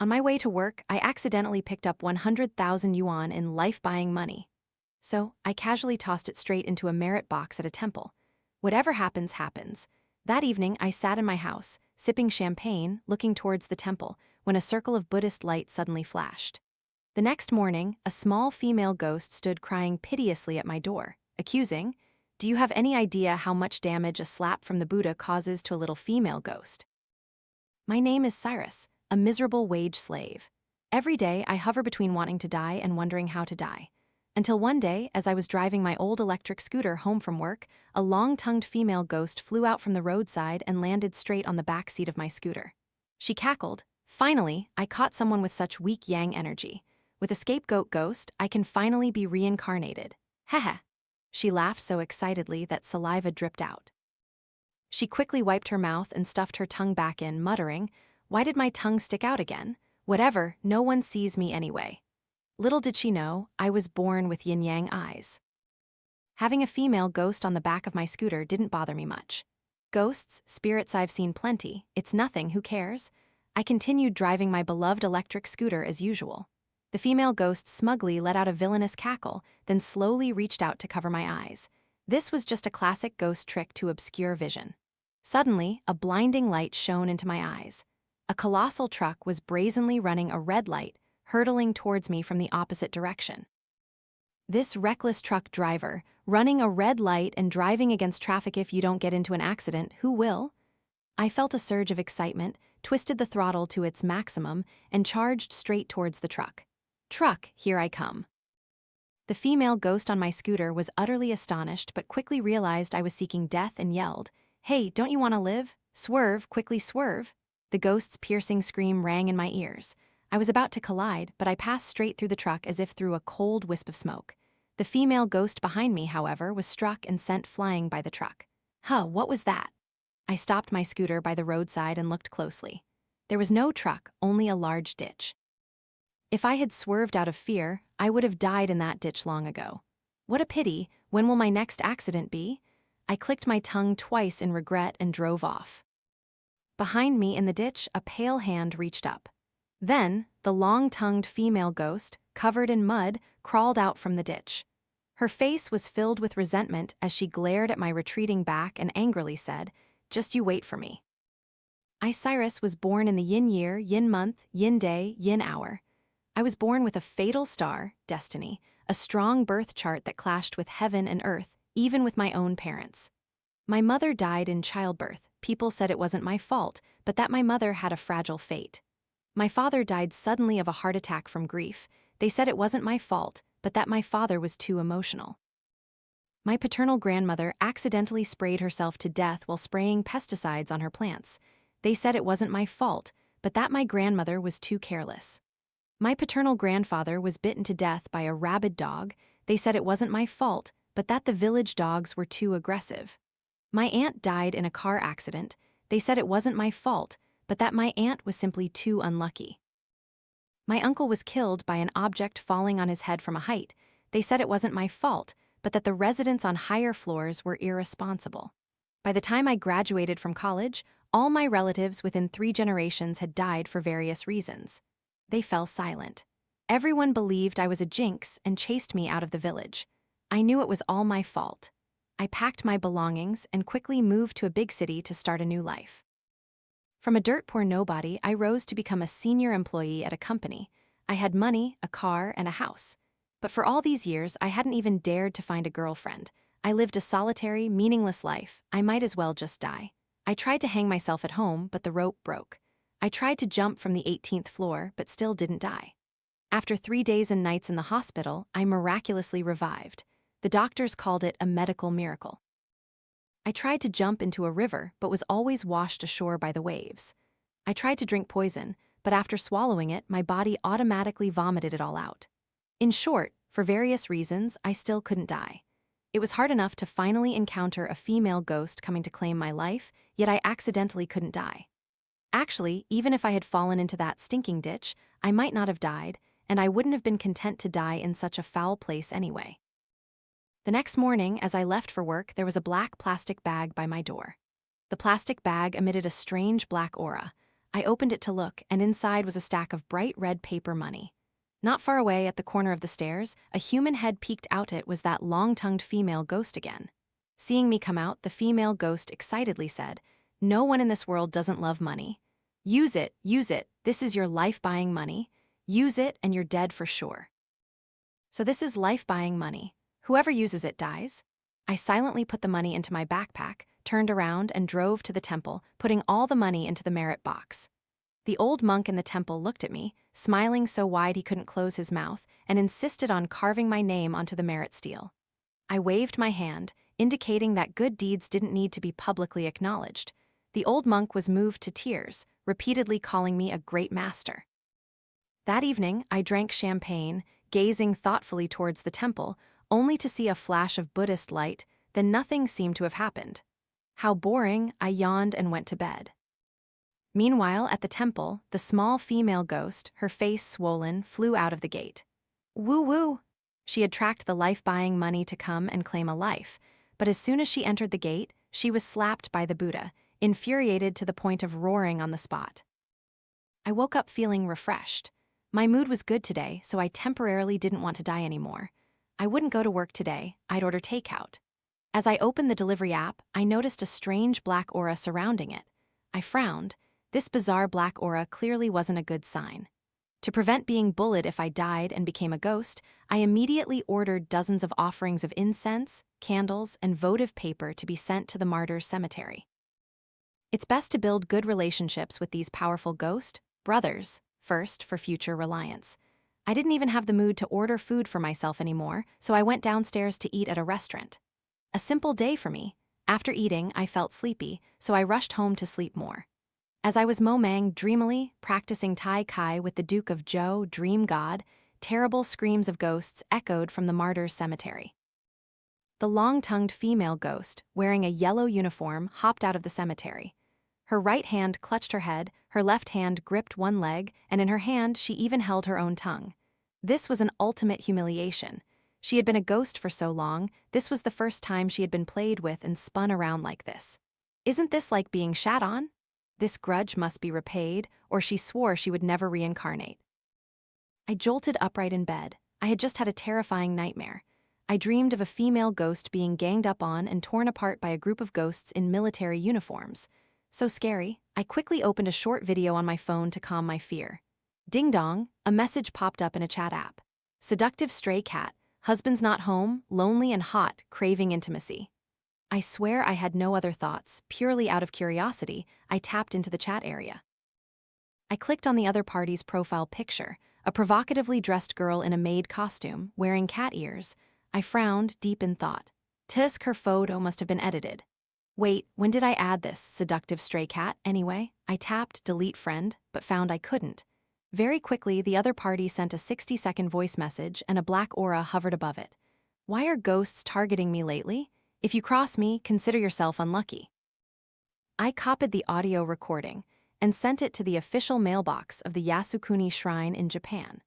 On my way to work, I accidentally picked up 100,000 yuan in life-buying money. So, I casually tossed it straight into a merit box at a temple. Whatever happens, happens. That evening, I sat in my house, sipping champagne, looking towards the temple, when a circle of Buddhist light suddenly flashed. The next morning, a small female ghost stood crying piteously at my door, accusing, "Do you have any idea how much damage a slap from the Buddha causes to a little female ghost?" My name is Cyrus, a miserable wage slave. Every day, I hover between wanting to die and wondering how to die. Until one day, as I was driving my old electric scooter home from work, a long-tongued female ghost flew out from the roadside and landed straight on the back seat of my scooter. She cackled, "Finally, I caught someone with such weak yang energy. With a scapegoat ghost, I can finally be reincarnated. Heh." She laughed so excitedly that saliva dripped out. She quickly wiped her mouth and stuffed her tongue back in, muttering, "Why did my tongue stick out again? Whatever, no one sees me anyway." Little did she know, I was born with yin-yang eyes. Having a female ghost on the back of my scooter didn't bother me much. Ghosts, spirits, I've seen plenty. It's nothing, who cares? I continued driving my beloved electric scooter as usual. The female ghost smugly let out a villainous cackle, then slowly reached out to cover my eyes. This was just a classic ghost trick to obscure vision. Suddenly, a blinding light shone into my eyes. A colossal truck was brazenly running a red light, hurtling towards me from the opposite direction. This reckless truck driver, running a red light and driving against traffic, if you don't get into an accident, who will? I felt a surge of excitement, twisted the throttle to its maximum, and charged straight towards the truck. "Truck, here I come." The female ghost on my scooter was utterly astonished but quickly realized I was seeking death and yelled, "Hey, don't you want to live? Swerve, quickly swerve." The ghost's piercing scream rang in my ears. I was about to collide, but I passed straight through the truck as if through a cold wisp of smoke. The female ghost behind me, however, was struck and sent flying by the truck. What was that? I stopped my scooter by the roadside and looked closely. There was no truck, only a large ditch. If I had swerved out of fear, I would have died in that ditch long ago. What a pity, when will my next accident be? I clicked my tongue twice in regret and drove off. Behind me in the ditch, a pale hand reached up. Then, the long-tongued female ghost, covered in mud, crawled out from the ditch. Her face was filled with resentment as she glared at my retreating back and angrily said, "Just you wait for me." I, Cyrus, was born in the yin year, yin month, yin day, yin hour. I was born with a fatal star, destiny, a strong birth chart that clashed with heaven and earth, even with my own parents. My mother died in childbirth. People said it wasn't my fault, but that my mother had a fragile fate. My father died suddenly of a heart attack from grief. They said it wasn't my fault, but that my father was too emotional. My paternal grandmother accidentally sprayed herself to death while spraying pesticides on her plants. They said it wasn't my fault, but that my grandmother was too careless. My paternal grandfather was bitten to death by a rabid dog. They said it wasn't my fault, but that the village dogs were too aggressive. My aunt died in a car accident. They said it wasn't my fault, but that my aunt was simply too unlucky. My uncle was killed by an object falling on his head from a height. They said it wasn't my fault, but that the residents on higher floors were irresponsible. By the time I graduated from college, all my relatives within 3 generations had died for various reasons. They fell silent. Everyone believed I was a jinx and chased me out of the village. I knew it was all my fault. I packed my belongings and quickly moved to a big city to start a new life. From a dirt-poor nobody, I rose to become a senior employee at a company. I had money, a car, and a house. But for all these years, I hadn't even dared to find a girlfriend. I lived a solitary, meaningless life. I might as well just die. I tried to hang myself at home, but the rope broke. I tried to jump from the 18th floor, but still didn't die. After 3 days and nights in the hospital, I miraculously revived. The doctors called it a medical miracle. I tried to jump into a river, but was always washed ashore by the waves. I tried to drink poison, but after swallowing it, my body automatically vomited it all out. In short, for various reasons, I still couldn't die. It was hard enough to finally encounter a female ghost coming to claim my life, yet I accidentally couldn't die. Actually, even if I had fallen into that stinking ditch, I might not have died, and I wouldn't have been content to die in such a foul place anyway. The next morning, as I left for work, there was a black plastic bag by my door. The plastic bag emitted a strange black aura. I opened it to look, and inside was a stack of bright red paper money. Not far away at the corner of the stairs, a human head peeked out. It was that long-tongued female ghost again. Seeing me come out, the female ghost excitedly said, "No one in this world doesn't love money. Use it, this is your life-buying money. Use it and you're dead for sure." So this is life-buying money. Whoever uses it dies? I silently put the money into my backpack, turned around and drove to the temple, putting all the money into the merit box. The old monk in the temple looked at me, smiling so wide he couldn't close his mouth, and insisted on carving my name onto the merit stele. I waved my hand, indicating that good deeds didn't need to be publicly acknowledged. The old monk was moved to tears, repeatedly calling me a great master. That evening, I drank champagne, gazing thoughtfully towards the temple, only to see a flash of Buddhist light. Then nothing seemed to have happened. How boring, I yawned and went to bed. Meanwhile, at the temple, the small female ghost, her face swollen, flew out of the gate. Woo-woo! She had tracked the life-buying money to come and claim a life, but as soon as she entered the gate, she was slapped by the Buddha, infuriated to the point of roaring on the spot. I woke up feeling refreshed. My mood was good today, so I temporarily didn't want to die anymore. I wouldn't go to work today, I'd order takeout. As I opened the delivery app, I noticed a strange black aura surrounding it. I frowned. This bizarre black aura clearly wasn't a good sign. To prevent being bullied if I died and became a ghost, I immediately ordered dozens of offerings of incense, candles, and votive paper to be sent to the martyrs' cemetery. It's best to build good relationships with these powerful ghost brothers first for future reliance. I didn't even have the mood to order food for myself anymore, so I went downstairs to eat at a restaurant. A simple day for me. After eating, I felt sleepy, so I rushed home to sleep more. As I was momang dreamily, practicing Tai Chi with the Duke of Zhou, dream god, terrible screams of ghosts echoed from the martyrs' cemetery. The long-tongued female ghost, wearing a yellow uniform, hopped out of the cemetery. Her right hand clutched her head, her left hand gripped one leg, and in her hand she even held her own tongue. This was an ultimate humiliation. She had been a ghost for so long, this was the first time she had been played with and spun around like this. Isn't this like being shat on? This grudge must be repaid, or she swore she would never reincarnate. I jolted upright in bed. I had just had a terrifying nightmare. I dreamed of a female ghost being ganged up on and torn apart by a group of ghosts in military uniforms. So scary, I quickly opened a short video on my phone to calm my fear. Ding dong, a message popped up in a chat app. Seductive stray cat, husband's not home, lonely and hot, craving intimacy. I swear I had no other thoughts, purely out of curiosity, I tapped into the chat area. I clicked on the other party's profile picture, a provocatively dressed girl in a maid costume, wearing cat ears. I frowned, deep in thought. Tisk, her photo must have been edited. Wait, when did I add this seductive stray cat, anyway? I tapped delete friend, but found I couldn't. Very quickly, the other party sent a 60-second voice message and a black aura hovered above it. Why are ghosts targeting me lately? If you cross me, consider yourself unlucky. I copied the audio recording and sent it to the official mailbox of the Yasukuni Shrine in Japan.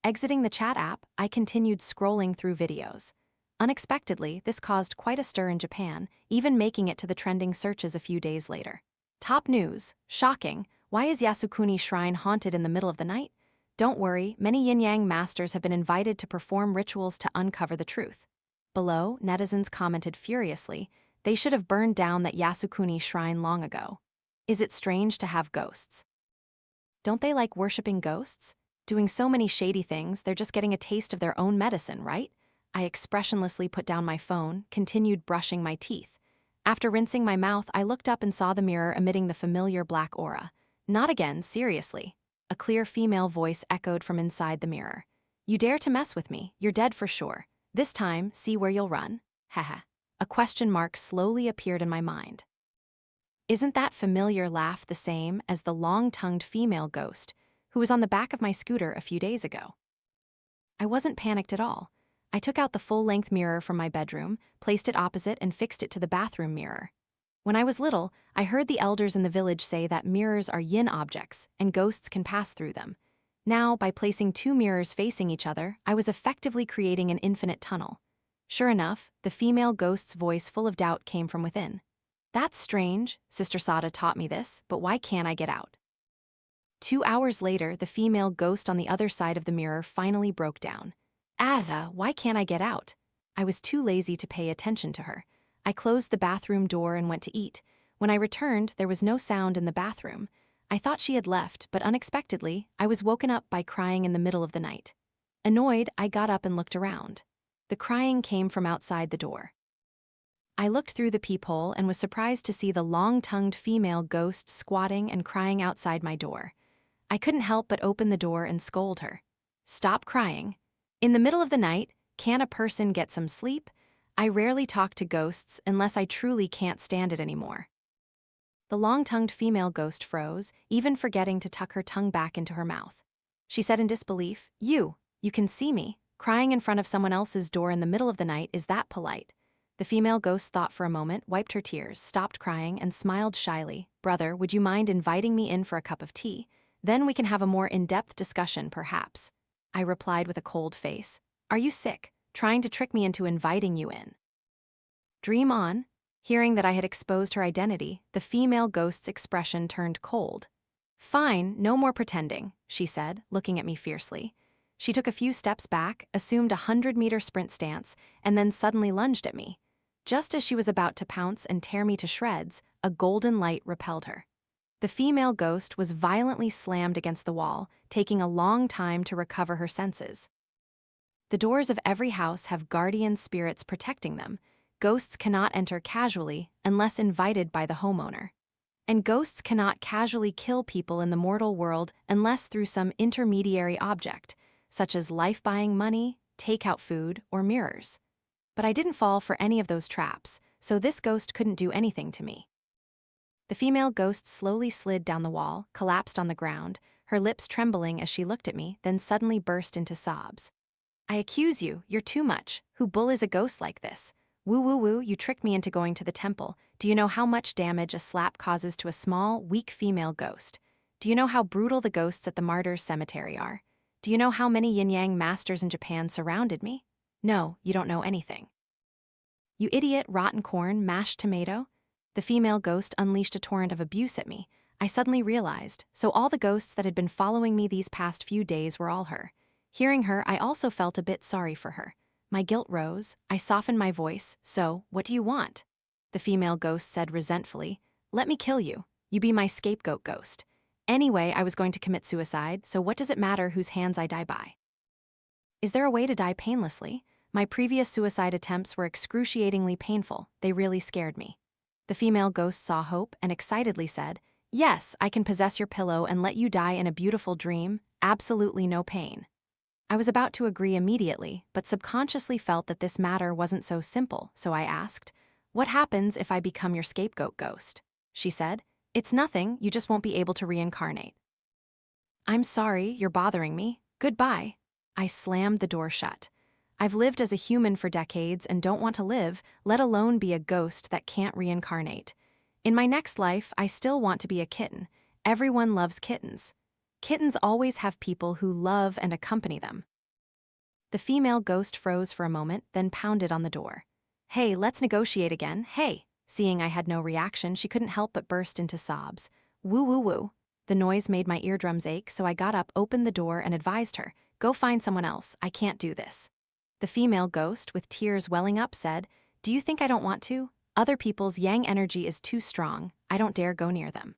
Exiting the chat app, I continued scrolling through videos. Unexpectedly, this caused quite a stir in Japan, even making it to the trending searches a few days later. Top news. Shocking. Why is Yasukuni Shrine haunted in the middle of the night? Don't worry, many yin-yang masters have been invited to perform rituals to uncover the truth. Below, netizens commented furiously, they should have burned down that Yasukuni Shrine long ago. Is it strange to have ghosts? Don't they like worshipping ghosts? Doing so many shady things, they're just getting a taste of their own medicine, right? I expressionlessly put down my phone, continued brushing my teeth. After rinsing my mouth, I looked up and saw the mirror emitting the familiar black aura. Not again, seriously. A clear female voice echoed from inside the mirror. You dare to mess with me, you're dead for sure. This time, see where you'll run? Haha. A question mark slowly appeared in my mind. Isn't that familiar laugh the same as the long-tongued female ghost who was on the back of my scooter a few days ago? I wasn't panicked at all. I took out the full-length mirror from my bedroom, placed it opposite, and fixed it to the bathroom mirror. When I was little, I heard the elders in the village say that mirrors are yin objects and ghosts can pass through them. Now, by placing two mirrors facing each other, I was effectively creating an infinite tunnel. Sure enough, the female ghost's voice full of doubt came from within. That's strange, Sister Sada taught me this, but why can't I get out? 2 hours later, the female ghost on the other side of the mirror finally broke down. Azza, why can't I get out? I was too lazy to pay attention to her. I closed the bathroom door and went to eat. When I returned, there was no sound in the bathroom. I thought she had left, but unexpectedly, I was woken up by crying in the middle of the night. Annoyed, I got up and looked around. The crying came from outside the door. I looked through the peephole and was surprised to see the long-tongued female ghost squatting and crying outside my door. I couldn't help but open the door and scold her. Stop crying. In the middle of the night, can a person get some sleep? I rarely talk to ghosts unless I truly can't stand it anymore. The long-tongued female ghost froze, even forgetting to tuck her tongue back into her mouth. She said in disbelief, You can see me. Crying in front of someone else's door in the middle of the night is that polite? The female ghost thought for a moment, wiped her tears, stopped crying, and smiled shyly. Brother, would you mind inviting me in for a cup of tea? Then we can have a more in-depth discussion, perhaps. I replied with a cold face. Are you sick? Trying to trick me into inviting you in? Dream on. Hearing that I had exposed her identity, the female ghost's expression turned cold. Fine, no more pretending, she said, looking at me fiercely. She took a few steps back, assumed a 100-meter sprint stance, and then suddenly lunged at me. Just as she was about to pounce and tear me to shreds, a golden light repelled her. The female ghost was violently slammed against the wall, taking a long time to recover her senses. The doors of every house have guardian spirits protecting them. Ghosts cannot enter casually unless invited by the homeowner. And ghosts cannot casually kill people in the mortal world unless through some intermediary object, such as life-buying money, takeout food, or mirrors. But I didn't fall for any of those traps, so this ghost couldn't do anything to me. The female ghost slowly slid down the wall, collapsed on the ground, her lips trembling as she looked at me, then suddenly burst into sobs. I accuse you, you're too much. Who bull is a ghost like this? Woo woo woo, you tricked me into going to the temple. Do you know how much damage a slap causes to a small, weak female ghost? Do you know how brutal the ghosts at the martyrs' cemetery are? Do you know how many yin-yang masters in Japan surrounded me? No, you don't know anything. You idiot, rotten corn, mashed tomato. The female ghost unleashed a torrent of abuse at me. I suddenly realized, so all the ghosts that had been following me these past few days were all her. Hearing her, I also felt a bit sorry for her. My guilt rose. I softened my voice. So, what do you want? The female ghost said resentfully, Let me kill you. You be my scapegoat ghost. Anyway, I was going to commit suicide, so what does it matter whose hands I die by? Is there a way to die painlessly? My previous suicide attempts were excruciatingly painful. They really scared me. The female ghost saw hope and excitedly said, Yes, I can possess your pillow and let you die in a beautiful dream, absolutely no pain. I was about to agree immediately, but subconsciously felt that this matter wasn't so simple, so I asked, What happens if I become your scapegoat ghost? She said, It's nothing, you just won't be able to reincarnate. I'm sorry, you're bothering me. Goodbye. I slammed the door shut. I've lived as a human for decades and don't want to live, let alone be a ghost that can't reincarnate. In my next life, I still want to be a kitten. Everyone loves kittens. Kittens always have people who love and accompany them. The female ghost froze for a moment, then pounded on the door. Hey, let's negotiate again, hey! Seeing I had no reaction, she couldn't help but burst into sobs. Woo woo woo. The noise made my eardrums ache, so I got up, opened the door, and advised her, Go find someone else, I can't do this. The female ghost, with tears welling up, said, Do you think I don't want to? Other people's yang energy is too strong, I don't dare go near them.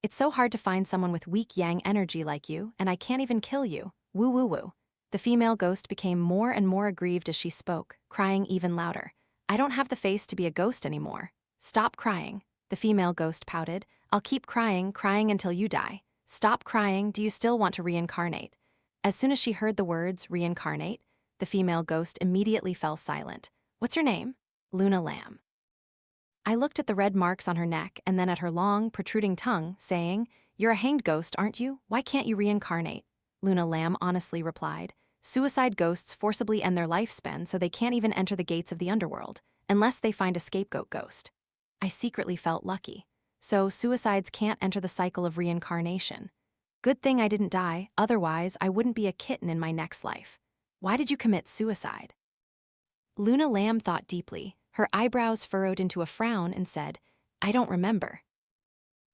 It's so hard to find someone with weak yang energy like you, and I can't even kill you. Woo woo woo. The female ghost became more and more aggrieved as she spoke, crying even louder. I don't have the face to be a ghost anymore. Stop crying. The female ghost pouted. I'll keep crying, crying until you die. Stop crying, do you still want to reincarnate? As soon as she heard the words, reincarnate, the female ghost immediately fell silent. What's your name? Luna Lam. I looked at the red marks on her neck and then at her long, protruding tongue, saying, You're a hanged ghost, aren't you? Why can't you reincarnate? Luna Lam honestly replied, Suicide ghosts forcibly end their lifespan so they can't even enter the gates of the underworld, unless they find a scapegoat ghost. I secretly felt lucky. So suicides can't enter the cycle of reincarnation. Good thing I didn't die, otherwise I wouldn't be a kitten in my next life. Why did you commit suicide? Luna Lam thought deeply. Her eyebrows furrowed into a frown and said, "I don't remember."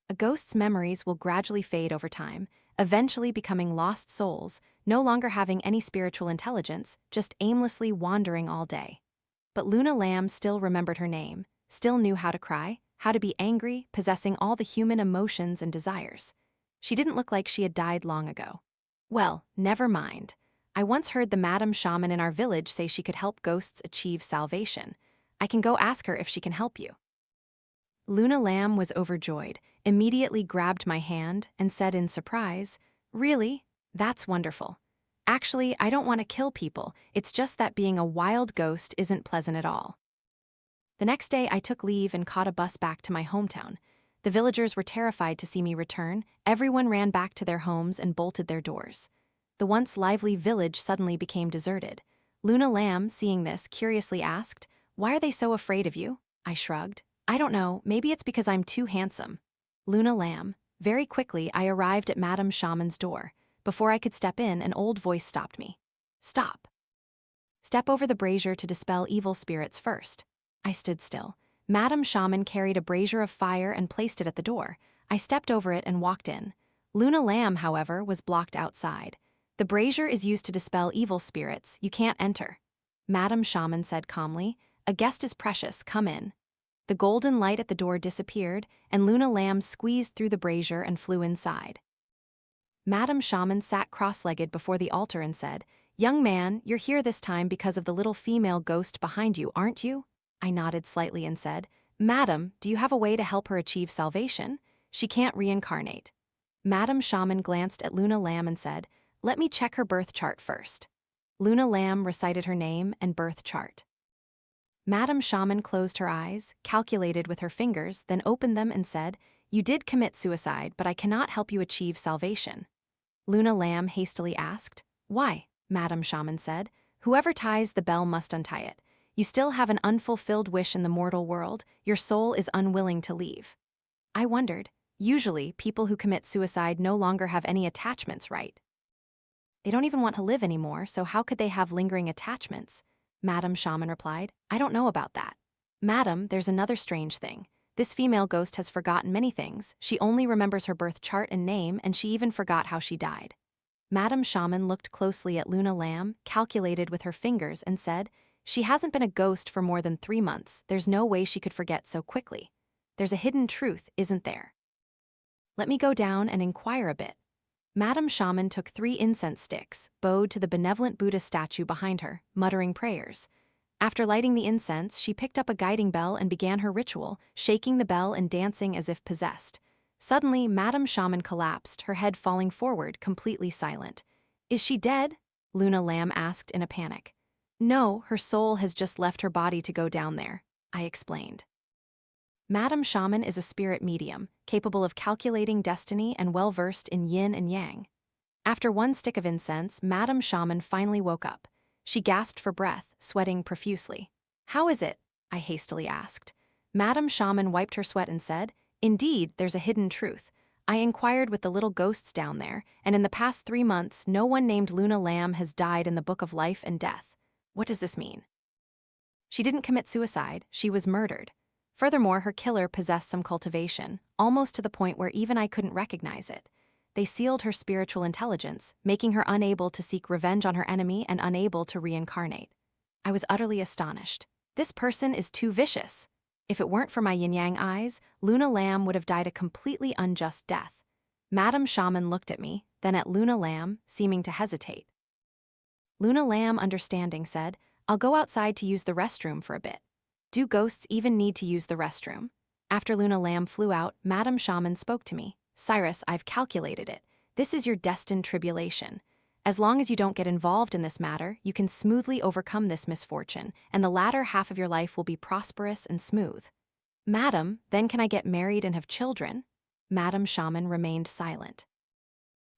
A ghost's memories will gradually fade over time, eventually becoming lost souls, no longer having any spiritual intelligence, just aimlessly wandering all day. But Luna Lam still remembered her name, still knew how to cry, how to be angry, possessing all the human emotions and desires. She didn't look like she had died long ago. Well, never mind. I once heard the Madam Shaman in our village say she could help ghosts achieve salvation. I can go ask her if she can help you. Luna Lam was overjoyed, immediately grabbed my hand, and said in surprise, "Really? That's wonderful. Actually, I don't want to kill people, it's just that being a wild ghost isn't pleasant at all." The next day, I took leave and caught a bus back to my hometown. The villagers were terrified to see me return, everyone ran back to their homes and bolted their doors. The once lively village suddenly became deserted. Luna Lam, seeing this, curiously asked, "Why are they so afraid of you?" I shrugged. "I don't know, maybe it's because I'm too handsome." Luna Lam. Very quickly, I arrived at Madam Shaman's door. Before I could step in, an old voice stopped me. "Stop. Step over the brazier to dispel evil spirits first." I stood still. Madam Shaman carried a brazier of fire and placed it at the door. I stepped over it and walked in. Luna Lam, however, was blocked outside. "The brazier is used to dispel evil spirits. You can't enter." Madam Shaman said calmly, "A guest is precious, come in." The golden light at the door disappeared, and Luna Lam squeezed through the brazier and flew inside. Madam Shaman sat cross-legged before the altar and said, "Young man, you're here this time because of the little female ghost behind you, aren't you?" I nodded slightly and said, "Madam, do you have a way to help her achieve salvation? She can't reincarnate." Madam Shaman glanced at Luna Lam and said, "Let me check her birth chart first." Luna Lam recited her name and birth chart. Madam Shaman closed her eyes, calculated with her fingers, then opened them and said, "You did commit suicide, but I cannot help you achieve salvation." Luna Lam hastily asked, "Why?" Madam Shaman said, "Whoever ties the bell must untie it. You still have an unfulfilled wish in the mortal world, your soul is unwilling to leave." I wondered, usually people who commit suicide no longer have any attachments, right? They don't even want to live anymore, so how could they have lingering attachments? Madam Shaman replied, "I don't know about that." "Madam, there's another strange thing. This female ghost has forgotten many things. She only remembers her birth chart and name, and she even forgot how she died." Madam Shaman looked closely at Luna Lam, calculated with her fingers, and said, "She hasn't been a ghost for more than 3 months. There's no way she could forget so quickly. There's a hidden truth, isn't there? Let me go down and inquire a bit." Madam Shaman took 3 incense sticks, bowed to the benevolent Buddha statue behind her, muttering prayers. After lighting the incense, she picked up a guiding bell and began her ritual, shaking the bell and dancing as if possessed. Suddenly, Madam Shaman collapsed, her head falling forward, completely silent. "Is she dead?" Luna Lam asked in a panic. "No, her soul has just left her body to go down there," I explained. Madam Shaman is a spirit medium, capable of calculating destiny and well-versed in yin and yang. After 1 stick of incense, Madam Shaman finally woke up. She gasped for breath, sweating profusely. "How is it?" I hastily asked. Madam Shaman wiped her sweat and said, "Indeed, there's a hidden truth. I inquired with the little ghosts down there, and in the past 3 months, no one named Luna Lam has died in the Book of Life and Death. What does this mean? She didn't commit suicide, she was murdered. Furthermore, her killer possessed some cultivation, almost to the point where even I couldn't recognize it. They sealed her spiritual intelligence, making her unable to seek revenge on her enemy and unable to reincarnate." I was utterly astonished. This person is too vicious. If it weren't for my yin-yang eyes, Luna Lam would have died a completely unjust death. Madam Shaman looked at me, then at Luna Lam, seeming to hesitate. Luna Lam, understanding, said, "I'll go outside to use the restroom for a bit." Do ghosts even need to use the restroom? After Luna Lam flew out, Madam Shaman spoke to me. "Cyrus, I've calculated it. This is your destined tribulation. As long as you don't get involved in this matter, you can smoothly overcome this misfortune, and the latter half of your life will be prosperous and smooth." "Madam, then can I get married and have children?" Madam Shaman remained silent.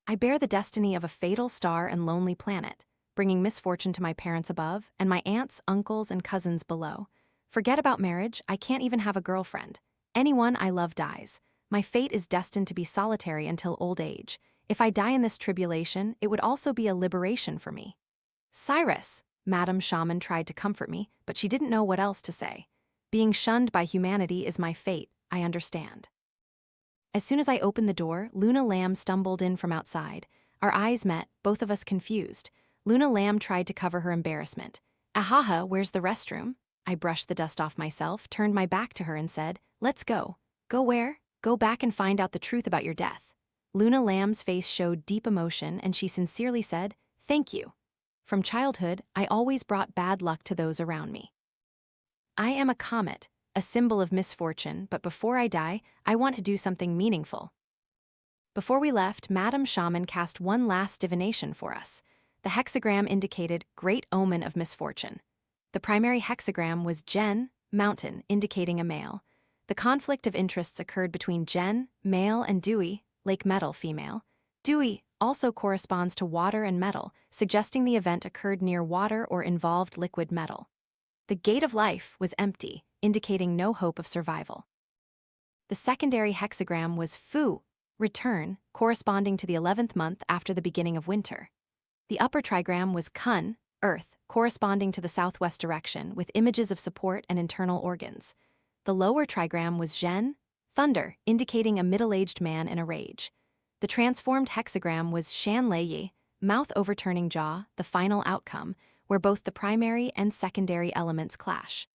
"I bear the destiny of a fatal star and lonely planet, bringing misfortune to my parents above and my aunts, uncles, and cousins below. Forget about marriage, I can't even have a girlfriend. Anyone I love dies. My fate is destined to be solitary until old age. If I die in this tribulation, it would also be a liberation for me." "Cyrus," Madam Shaman tried to comfort me, but she didn't know what else to say. Being shunned by humanity is my fate, I understand. As soon as I opened the door, Luna Lam stumbled in from outside. Our eyes met, both of us confused. Luna Lam tried to cover her embarrassment. Ahaha, where's the restroom? I brushed the dust off myself, turned my back to her and said, let's go. Go where? Go back and find out the truth about your death. Luna Lam's face showed deep emotion and she sincerely said, thank you. From childhood, I always brought bad luck to those around me. I am a comet, a symbol of misfortune, but before I die, I want to do something meaningful. Before we left, Madame Shaman cast one last divination for us. The hexagram indicated great omen of misfortune. The primary hexagram was Gen, mountain, indicating a male. The conflict of interests occurred between Gen, male, and Dewey, lake metal, female. Dewey also corresponds to water and metal, suggesting the event occurred near water or involved liquid metal. The gate of life was empty, indicating no hope of survival. The secondary hexagram was Fu, return, corresponding to the 11th month after the beginning of winter. The upper trigram was Kun, earth, corresponding to the southwest direction, with images of support and internal organs. The lower trigram was Zhen, thunder, indicating a middle-aged man in a rage. The transformed hexagram was Shan Lei Yi, mouth overturning jaw, the final outcome, where both the primary and secondary elements clash.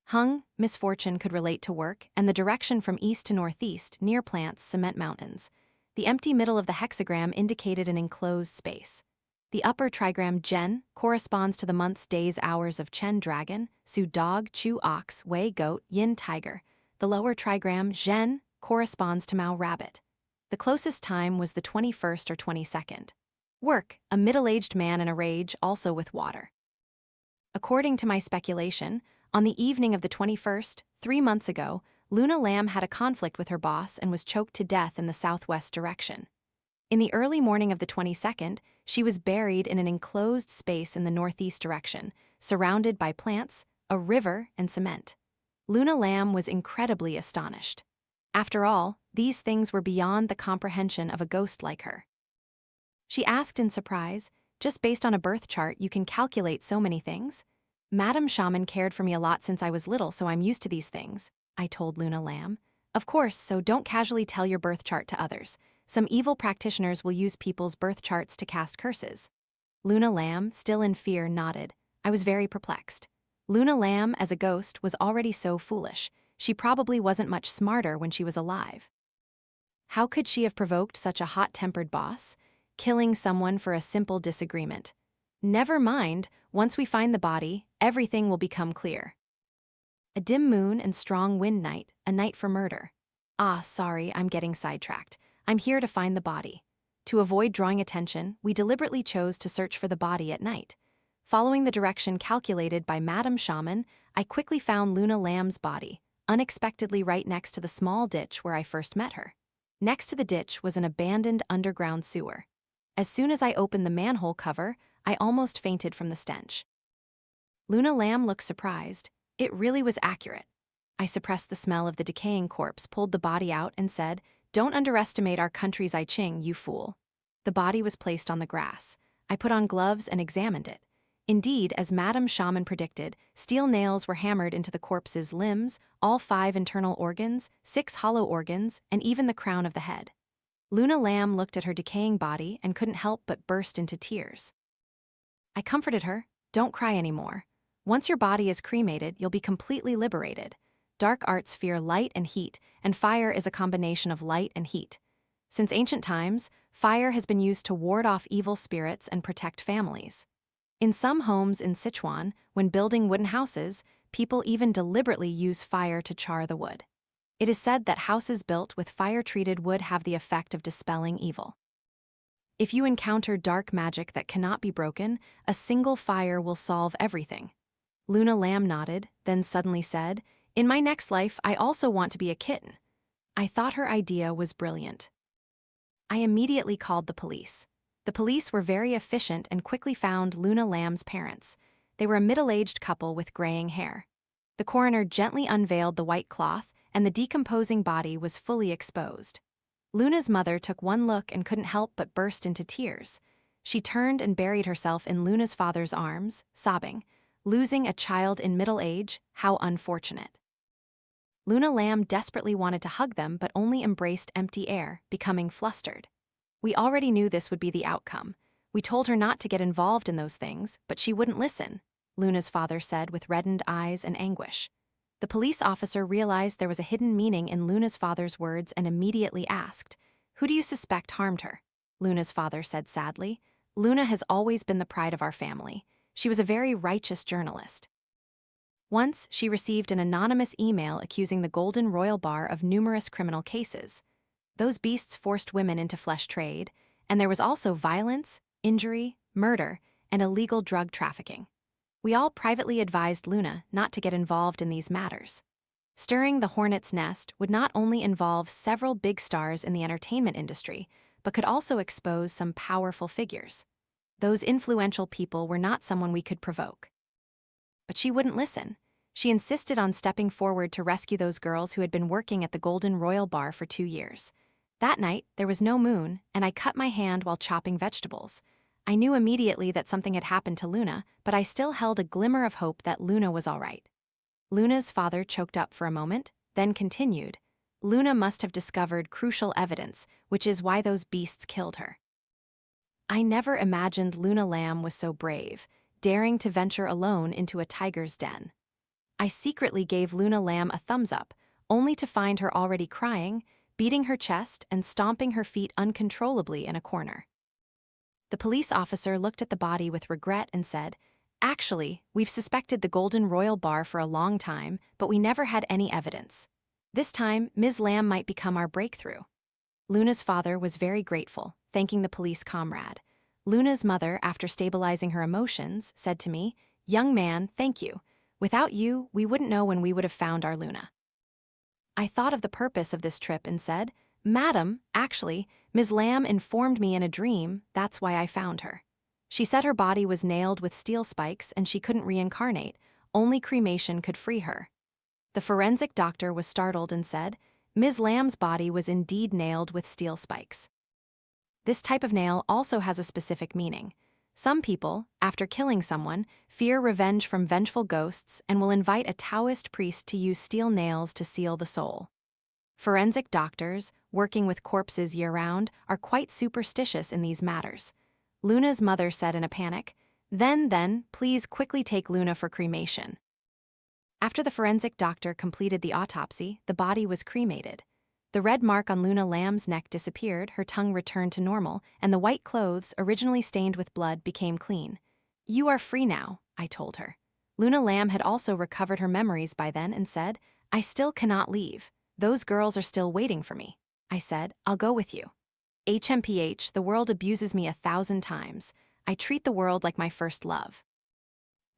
Hung, misfortune, could relate to work, and the direction from east to northeast, near plants, cement mountains. The empty middle of the hexagram indicated an enclosed space. The upper trigram Gen corresponds to the months, days, hours of Chen dragon, Su dog, Chu ox, Wei goat, Yin tiger. The lower trigram Zhen corresponds to Mao rabbit. The closest time was the 21st or 22nd. Work, a middle-aged man in a rage, also with water. According to my speculation, on the evening of the 21st, 3 months ago, Luna Lam had a conflict with her boss and was choked to death in the southwest direction. In the early morning of the 22nd, she was buried in an enclosed space in the northeast direction, surrounded by plants, a river, and cement. Luna Lam was incredibly astonished. After all, these things were beyond the comprehension of a ghost like her. She asked in surprise, just based on a birth chart, you can calculate so many things? Madame Shaman cared for me a lot since I was little, so I'm used to these things, I told Luna Lam. Of course, so don't casually tell your birth chart to others. Some evil practitioners will use people's birth charts to cast curses. Luna Lam, still in fear, nodded. I was very perplexed. Luna Lam, as a ghost, was already so foolish. She probably wasn't much smarter when she was alive. How could she have provoked such a hot-tempered boss? Killing someone for a simple disagreement. Never mind, once we find the body, everything will become clear. A dim moon and strong wind night, a night for murder. Ah, sorry, I'm getting sidetracked. I'm here to find the body. To avoid drawing attention, we deliberately chose to search for the body at night. Following the direction calculated by Madame Shaman, I quickly found Luna Lam's body, unexpectedly right next to the small ditch where I first met her. Next to the ditch was an abandoned underground sewer. As soon as I opened the manhole cover, I almost fainted from the stench. Luna Lam looked surprised. It really was accurate. I suppressed the smell of the decaying corpse, pulled the body out, and said, "Don't underestimate our country's I Ching, you fool." The body was placed on the grass. I put on gloves and examined it. Indeed, as Madame Shaman predicted, steel nails were hammered into the corpse's limbs, all 5 internal organs, 6 hollow organs, and even the crown of the head. Luna Lam looked at her decaying body and couldn't help but burst into tears. I comforted her. Don't cry anymore. Once your body is cremated, you'll be completely liberated. Dark arts fear light and heat, and fire is a combination of light and heat. Since ancient times, fire has been used to ward off evil spirits and protect families. In some homes in Sichuan, when building wooden houses, people even deliberately use fire to char the wood. It is said that houses built with fire-treated wood have the effect of dispelling evil. If you encounter dark magic that cannot be broken, a single fire will solve everything. Luna Lam nodded, then suddenly said, "In my next life, I also want to be a kitten." I thought her idea was brilliant. I immediately called the police. The police were very efficient and quickly found Luna Lam's parents. They were a middle-aged couple with graying hair. The coroner gently unveiled the white cloth, and the decomposing body was fully exposed. Luna's mother took one look and couldn't help but burst into tears. She turned and buried herself in Luna's father's arms, sobbing. Losing a child in middle age, how unfortunate. Luna Lam desperately wanted to hug them but only embraced empty air, becoming flustered. We already knew this would be the outcome. We told her not to get involved in those things, but she wouldn't listen, Luna's father said with reddened eyes and anguish. The police officer realized there was a hidden meaning in Luna's father's words and immediately asked, "Who do you suspect harmed her?" Luna's father said sadly, "Luna has always been the pride of our family. She was a very righteous journalist." Once, she received an anonymous email accusing the Golden Royal Bar of numerous criminal cases. Those beasts forced women into flesh trade, and there was also violence, injury, murder, and illegal drug trafficking. We all privately advised Luna not to get involved in these matters. Stirring the hornet's nest would not only involve several big stars in the entertainment industry, but could also expose some powerful figures. Those influential people were not someone we could provoke. But she wouldn't listen. She insisted on stepping forward to rescue those girls who had been working at the Golden Royal Bar for 2 years. That night, there was no moon, and I cut my hand while chopping vegetables. I knew immediately that something had happened to Luna, but I still held a glimmer of hope that Luna was all right. Luna's father choked up for a moment, then continued, "Luna must have discovered crucial evidence, which is why those beasts killed her." I never imagined Luna Lam was so brave, daring to venture alone into a tiger's den. I secretly gave Luna Lam a thumbs up, only to find her already crying, beating her chest and stomping her feet uncontrollably in a corner. The police officer looked at the body with regret and said, "Actually, we've suspected the Golden Royal Bar for a long time, but we never had any evidence. This time, Ms. Lam might become our breakthrough." Luna's father was very grateful, thanking the police comrade. Luna's mother, after stabilizing her emotions, said to me, "Young man, thank you. Without you, we wouldn't know when we would have found our Luna." I thought of the purpose of this trip and said, "Madam, actually, Ms. Lam informed me in a dream that's why I found her. She said her body was nailed with steel spikes and she couldn't reincarnate, only cremation could free her." The forensic doctor was startled and said, "Ms. Lam's body was indeed nailed with steel spikes." This type of nail also has a specific meaning. Some people, after killing someone, fear revenge from vengeful ghosts and will invite a Taoist priest to use steel nails to seal the soul. Forensic doctors, working with corpses year-round, are quite superstitious in these matters. Luna's mother said in a panic, Then, please quickly take Luna for cremation." After the forensic doctor completed the autopsy, the body was cremated. The red mark on Luna Lam's neck disappeared, her tongue returned to normal, and the white clothes, originally stained with blood, became clean. "You are free now," I told her. Luna Lam had also recovered her memories by then and said, "I still cannot leave. Those girls are still waiting for me." I said, "I'll go with you. HMPH, the world abuses me 1,000 times. I treat the world like my first love.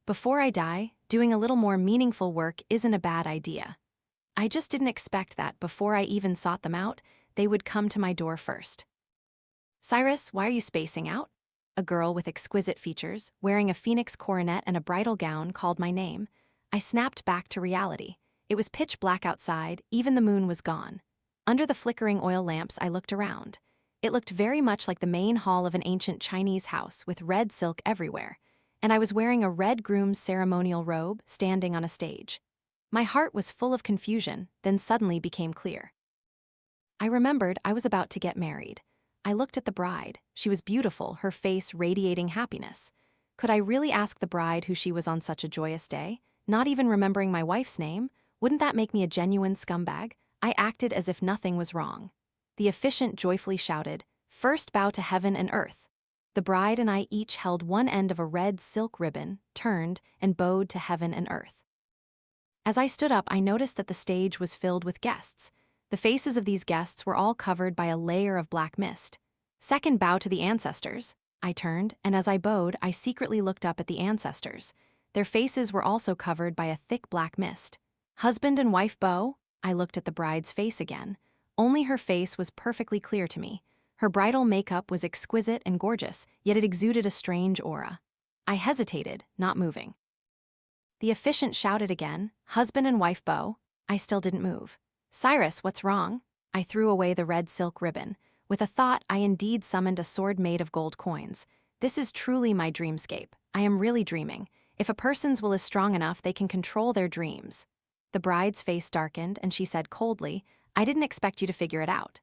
Before I die, doing a little more meaningful work isn't a bad idea." I just didn't expect that before I even sought them out, they would come to my door first. "Cyrus, why are you spacing out?" A girl with exquisite features, wearing a phoenix coronet and a bridal gown, called my name. I snapped back to reality. It was pitch black outside, even the moon was gone. Under the flickering oil lamps, I looked around. It looked very much like the main hall of an ancient Chinese house with red silk everywhere, and I was wearing a red groom's ceremonial robe, standing on a stage. My heart was full of confusion, then suddenly became clear. I remembered I was about to get married. I looked at the bride. She was beautiful, her face radiating happiness. Could I really ask the bride who she was on such a joyous day? Not even remembering my wife's name? Wouldn't that make me a genuine scumbag? I acted as if nothing was wrong. The officiant joyfully shouted, "First bow to heaven and earth." The bride and I each held one end of a red silk ribbon, turned, and bowed to heaven and earth. As I stood up, I noticed that the stage was filled with guests. The faces of these guests were all covered by a layer of black mist. "Second bow to the ancestors." I turned, and as I bowed, I secretly looked up at the ancestors. Their faces were also covered by a thick black mist. "Husband and wife bow?" I looked at the bride's face again. Only her face was perfectly clear to me. Her bridal makeup was exquisite and gorgeous, yet it exuded a strange aura. I hesitated, not moving. The officiant shouted again, "Husband and wife bow." I still didn't move. "Cyrus, what's wrong?" I threw away the red silk ribbon. With a thought, I indeed summoned a sword made of gold coins. This is truly my dreamscape. I am really dreaming. If a person's will is strong enough, they can control their dreams. The bride's face darkened, and she said coldly, I didn't expect you to figure it out.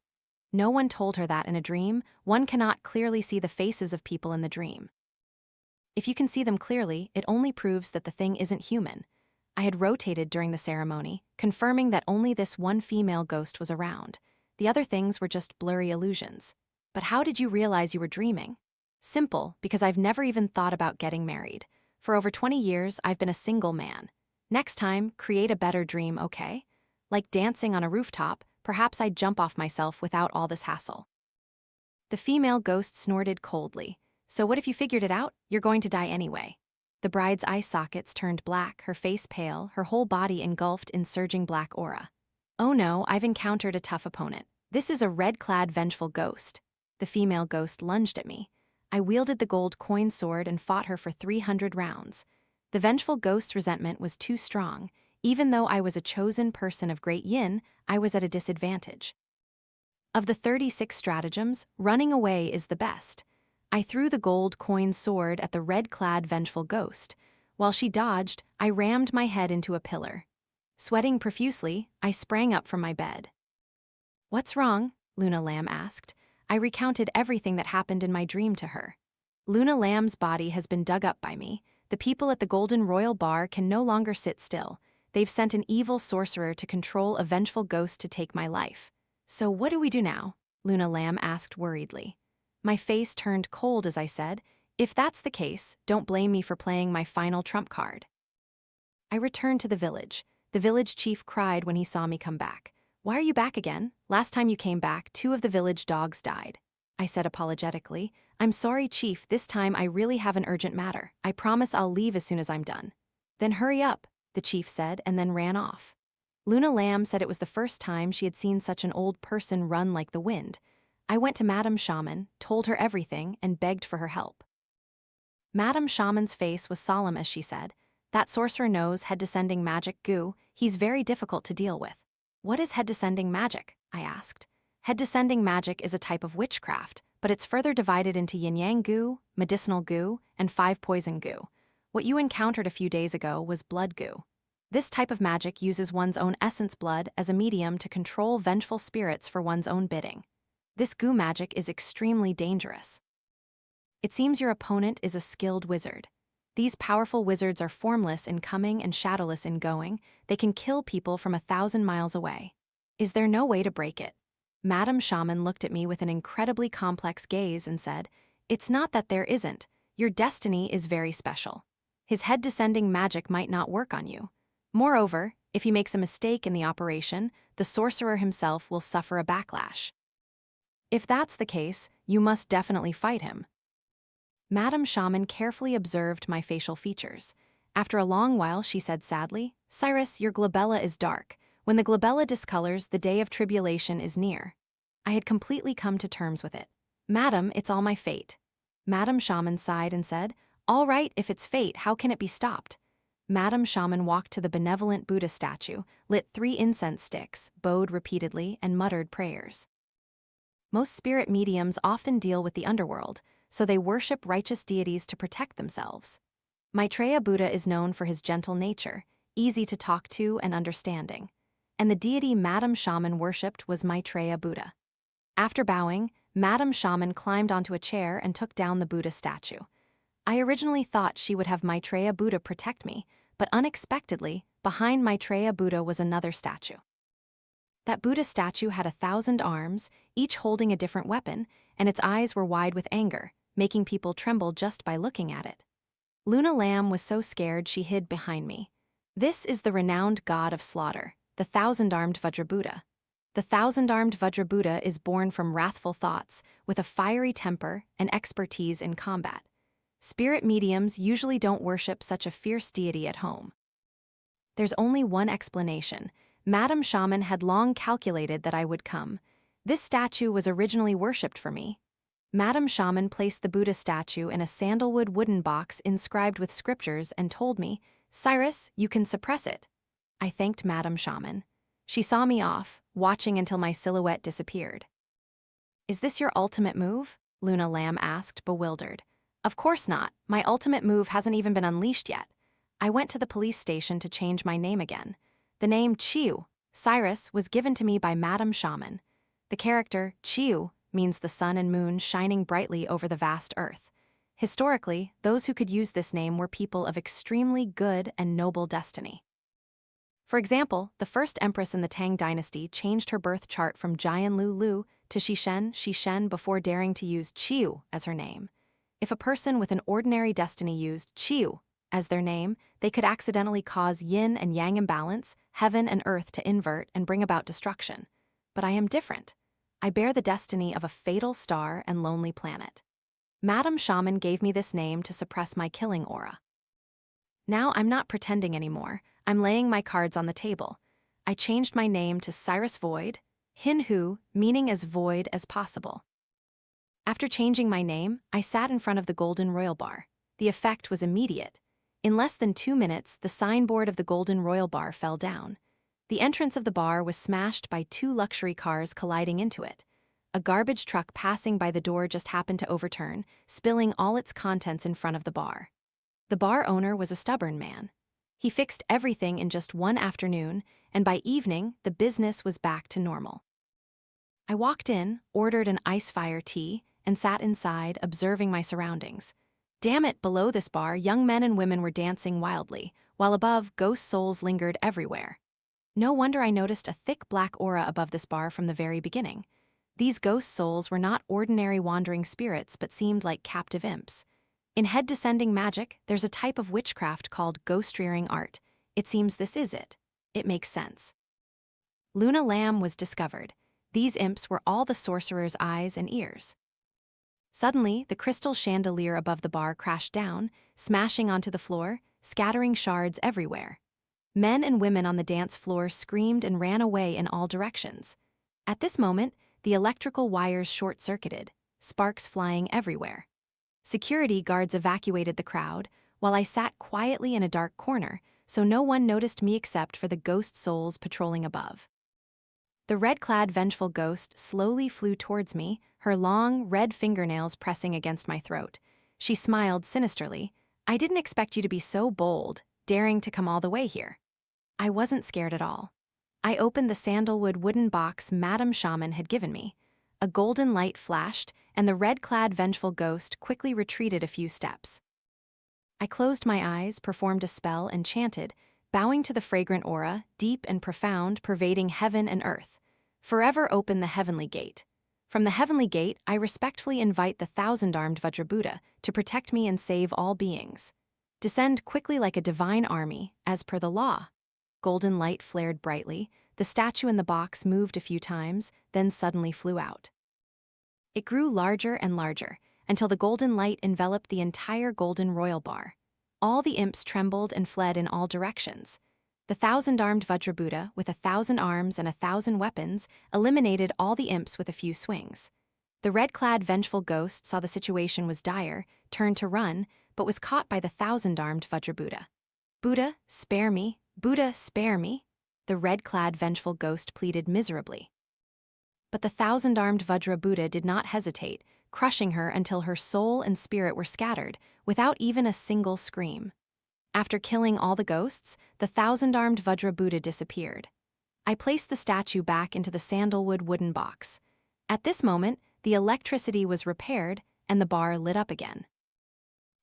No one told her that in a dream, one cannot clearly see the faces of people in the dream. If you can see them clearly, it only proves that the thing isn't human. I had rotated during the ceremony, confirming that only this one female ghost was around. The other things were just blurry illusions. But how did you realize you were dreaming? Simple, because I've never even thought about getting married. For over 20 years, I've been a single man. Next time, create a better dream, okay? Like dancing on a rooftop, perhaps I'd jump off myself without all this hassle. The female ghost snorted coldly. So what if you figured it out? You're going to die anyway. The bride's eye sockets turned black, her face pale, her whole body engulfed in surging black aura. Oh no, I've encountered a tough opponent. This is a red-clad vengeful ghost. The female ghost lunged at me. I wielded the gold coin sword and fought her for 300 rounds. The vengeful ghost's resentment was too strong. Even though I was a chosen person of great yin, I was at a disadvantage. Of the 36 stratagems, running away is the best. I threw the gold coin sword at the red-clad vengeful ghost. While she dodged, I rammed my head into a pillar. Sweating profusely, I sprang up from my bed. What's wrong? Luna Lam asked. I recounted everything that happened in my dream to her. Luna Lam's body has been dug up by me. The people at the Golden Royal Bar can no longer sit still. They've sent an evil sorcerer to control a vengeful ghost to take my life. So what do we do now? Luna Lam asked worriedly. My face turned cold as I said, if that's the case, don't blame me for playing my final trump card. I returned to the village. The village chief cried when he saw me come back. Why are you back again? Last time you came back, 2 of the village dogs died. I said apologetically, I'm sorry, chief, this time I really have an urgent matter. I promise I'll leave as soon as I'm done. Then hurry up, the chief said, and then ran off. Luna Lam said it was the first time she had seen such an old person run like the wind. I went to Madame Shaman, told her everything, and begged for her help. Madame Shaman's face was solemn as she said, that sorcerer knows head-descending magic goo, he's very difficult to deal with. What is head-descending magic? I asked. Head-descending magic is a type of witchcraft, but it's further divided into yin-yang goo, medicinal goo, and 5 poison goo. What you encountered a few days ago was blood goo. This type of magic uses one's own essence blood as a medium to control vengeful spirits for one's own bidding. This goo magic is extremely dangerous. It seems your opponent is a skilled wizard. These powerful wizards are formless in coming and shadowless in going. They can kill people from 1,000 miles away. Is there no way to break it? Madame Shaman looked at me with an incredibly complex gaze and said, it's not that there isn't. Your destiny is very special. His head-descending magic might not work on you. Moreover, if he makes a mistake in the operation, the sorcerer himself will suffer a backlash. If that's the case, you must definitely fight him. Madame Shaman carefully observed my facial features. After a long while, she said sadly, Cyrus, your glabella is dark. When the glabella discolors, the day of tribulation is near. I had completely come to terms with it. Madam, it's all my fate. Madame Shaman sighed and said, all right, if it's fate, how can it be stopped? Madame Shaman walked to the benevolent Buddha statue, lit 3 incense sticks, bowed repeatedly, and muttered prayers. Most spirit mediums often deal with the underworld, so they worship righteous deities to protect themselves. Maitreya Buddha is known for his gentle nature, easy to talk to and understanding. And the deity Madame Shaman worshipped was Maitreya Buddha. After bowing, Madame Shaman climbed onto a chair and took down the Buddha statue. I originally thought she would have Maitreya Buddha protect me, but unexpectedly, behind Maitreya Buddha was another statue. That Buddha statue had 1,000 arms, each holding a different weapon, and its eyes were wide with anger, making people tremble just by looking at it. Luna Lam was so scared she hid behind me. This is the renowned god of slaughter, the 1,000-armed Vajrabuddha. The 1,000-armed Vajrabuddha is born from wrathful thoughts, with a fiery temper and expertise in combat. Spirit mediums usually don't worship such a fierce deity at home. There's only one explanation. Madame Shaman had long calculated that I would come. This statue was originally worshipped for me. Madame Shaman placed the Buddha statue in a sandalwood wooden box inscribed with scriptures and told me, Cyrus, you can suppress it. I thanked Madame Shaman. She saw me off, watching until my silhouette disappeared. Is this your ultimate move? Luna Lam asked, bewildered. Of course not. My ultimate move hasn't even been unleashed yet. I went to the police station to change my name again. The name Chiu, Cyrus, was given to me by Madame Shaman. The character, Chiu, means the sun and moon shining brightly over the vast earth. Historically, those who could use this name were people of extremely good and noble destiny. For example, the first empress in the Tang dynasty changed her birth chart from Jian Lu to Shishen before daring to use Chiu as her name. If a person with an ordinary destiny used Chiu as their name, they could accidentally cause yin and yang imbalance, heaven and earth to invert and bring about destruction. But I am different. I bear the destiny of a fatal star and lonely planet. Madame Shaman gave me this name to suppress my killing aura. Now I'm not pretending anymore. I'm laying my cards on the table. I changed my name to Cyrus Void, Hin-Hu, meaning as void as possible. After changing my name, I sat in front of the Golden Royal Bar. The effect was immediate. In less than 2 minutes, the signboard of the Golden Royal Bar fell down. The entrance of the bar was smashed by 2 luxury cars colliding into it. A garbage truck passing by the door just happened to overturn, spilling all its contents in front of the bar. The bar owner was a stubborn man. He fixed everything in just 1 afternoon, and by evening, the business was back to normal. I walked in, ordered an ice-fire tea, and sat inside, observing my surroundings. Damn it, below this bar, young men and women were dancing wildly, while above, ghost souls lingered everywhere. No wonder I noticed a thick black aura above this bar from the very beginning. These ghost souls were not ordinary wandering spirits but seemed like captive imps. In head-descending magic, there's a type of witchcraft called ghost-rearing art. It seems this is it. It makes sense. Luna Lam was discovered. These imps were all the sorcerer's eyes and ears. Suddenly, the crystal chandelier above the bar crashed down, smashing onto the floor, scattering shards everywhere. Men and women on the dance floor screamed and ran away in all directions. At this moment, the electrical wires short-circuited, sparks flying everywhere. Security guards evacuated the crowd, while I sat quietly in a dark corner, so no one noticed me except for the ghost souls patrolling above. The red-clad vengeful ghost slowly flew towards me, her long, red fingernails pressing against my throat. She smiled sinisterly. "I didn't expect you to be so bold, daring to come all the way here." I wasn't scared at all. I opened the sandalwood wooden box Madame Shaman had given me. A golden light flashed, and the red-clad vengeful ghost quickly retreated a few steps. I closed my eyes, performed a spell, and chanted, bowing to the fragrant aura, deep and profound, pervading heaven and earth. "Forever open the heavenly gate." From the heavenly gate, I respectfully invite the thousand-armed Vajrabuddha to protect me and save all beings. Descend quickly like a divine army, as per the law. Golden light flared brightly. The statue in the box moved a few times, then suddenly flew out. It grew larger and larger, until the golden light enveloped the entire Golden Royal Bar. All the imps trembled and fled in all directions. The thousand-armed Vajrabuddha, with 1,000 arms and 1,000 weapons, eliminated all the imps with a few swings. The red-clad vengeful ghost saw the situation was dire, turned to run, but was caught by the thousand-armed Vajrabuddha. "Buddha, spare me! Buddha, spare me!" The red-clad vengeful ghost pleaded miserably. But the thousand-armed Vajrabuddha did not hesitate, crushing her until her soul and spirit were scattered, without even a single scream. After killing all the ghosts, the thousand-armed Vajrabuddha disappeared. I placed the statue back into the sandalwood wooden box. At this moment, the electricity was repaired and the bar lit up again.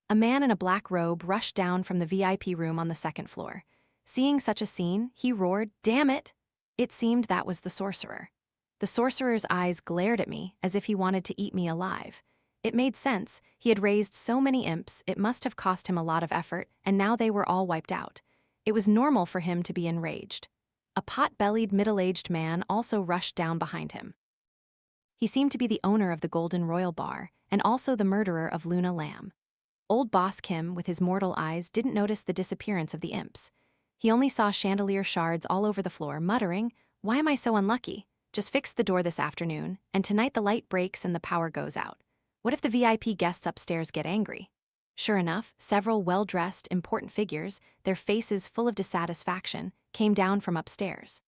A man in a black robe rushed down from the VIP room on the 2nd floor. Seeing such a scene, he roared, "Damn it!" It seemed that was the sorcerer. The sorcerer's eyes glared at me as if he wanted to eat me alive. It made sense. He had raised so many imps, it must have cost him a lot of effort, and now they were all wiped out. It was normal for him to be enraged. A pot-bellied middle-aged man also rushed down behind him. He seemed to be the owner of the Golden Royal Bar, and also the murderer of Luna Lam. Old Boss Kim, with his mortal eyes, didn't notice the disappearance of the imps. He only saw chandelier shards all over the floor, muttering, "Why am I so unlucky? Just fixed the door this afternoon, and tonight the light breaks and the power goes out. What if the VIP guests upstairs get angry?" Sure enough, several well-dressed, important figures, their faces full of dissatisfaction, came down from upstairs.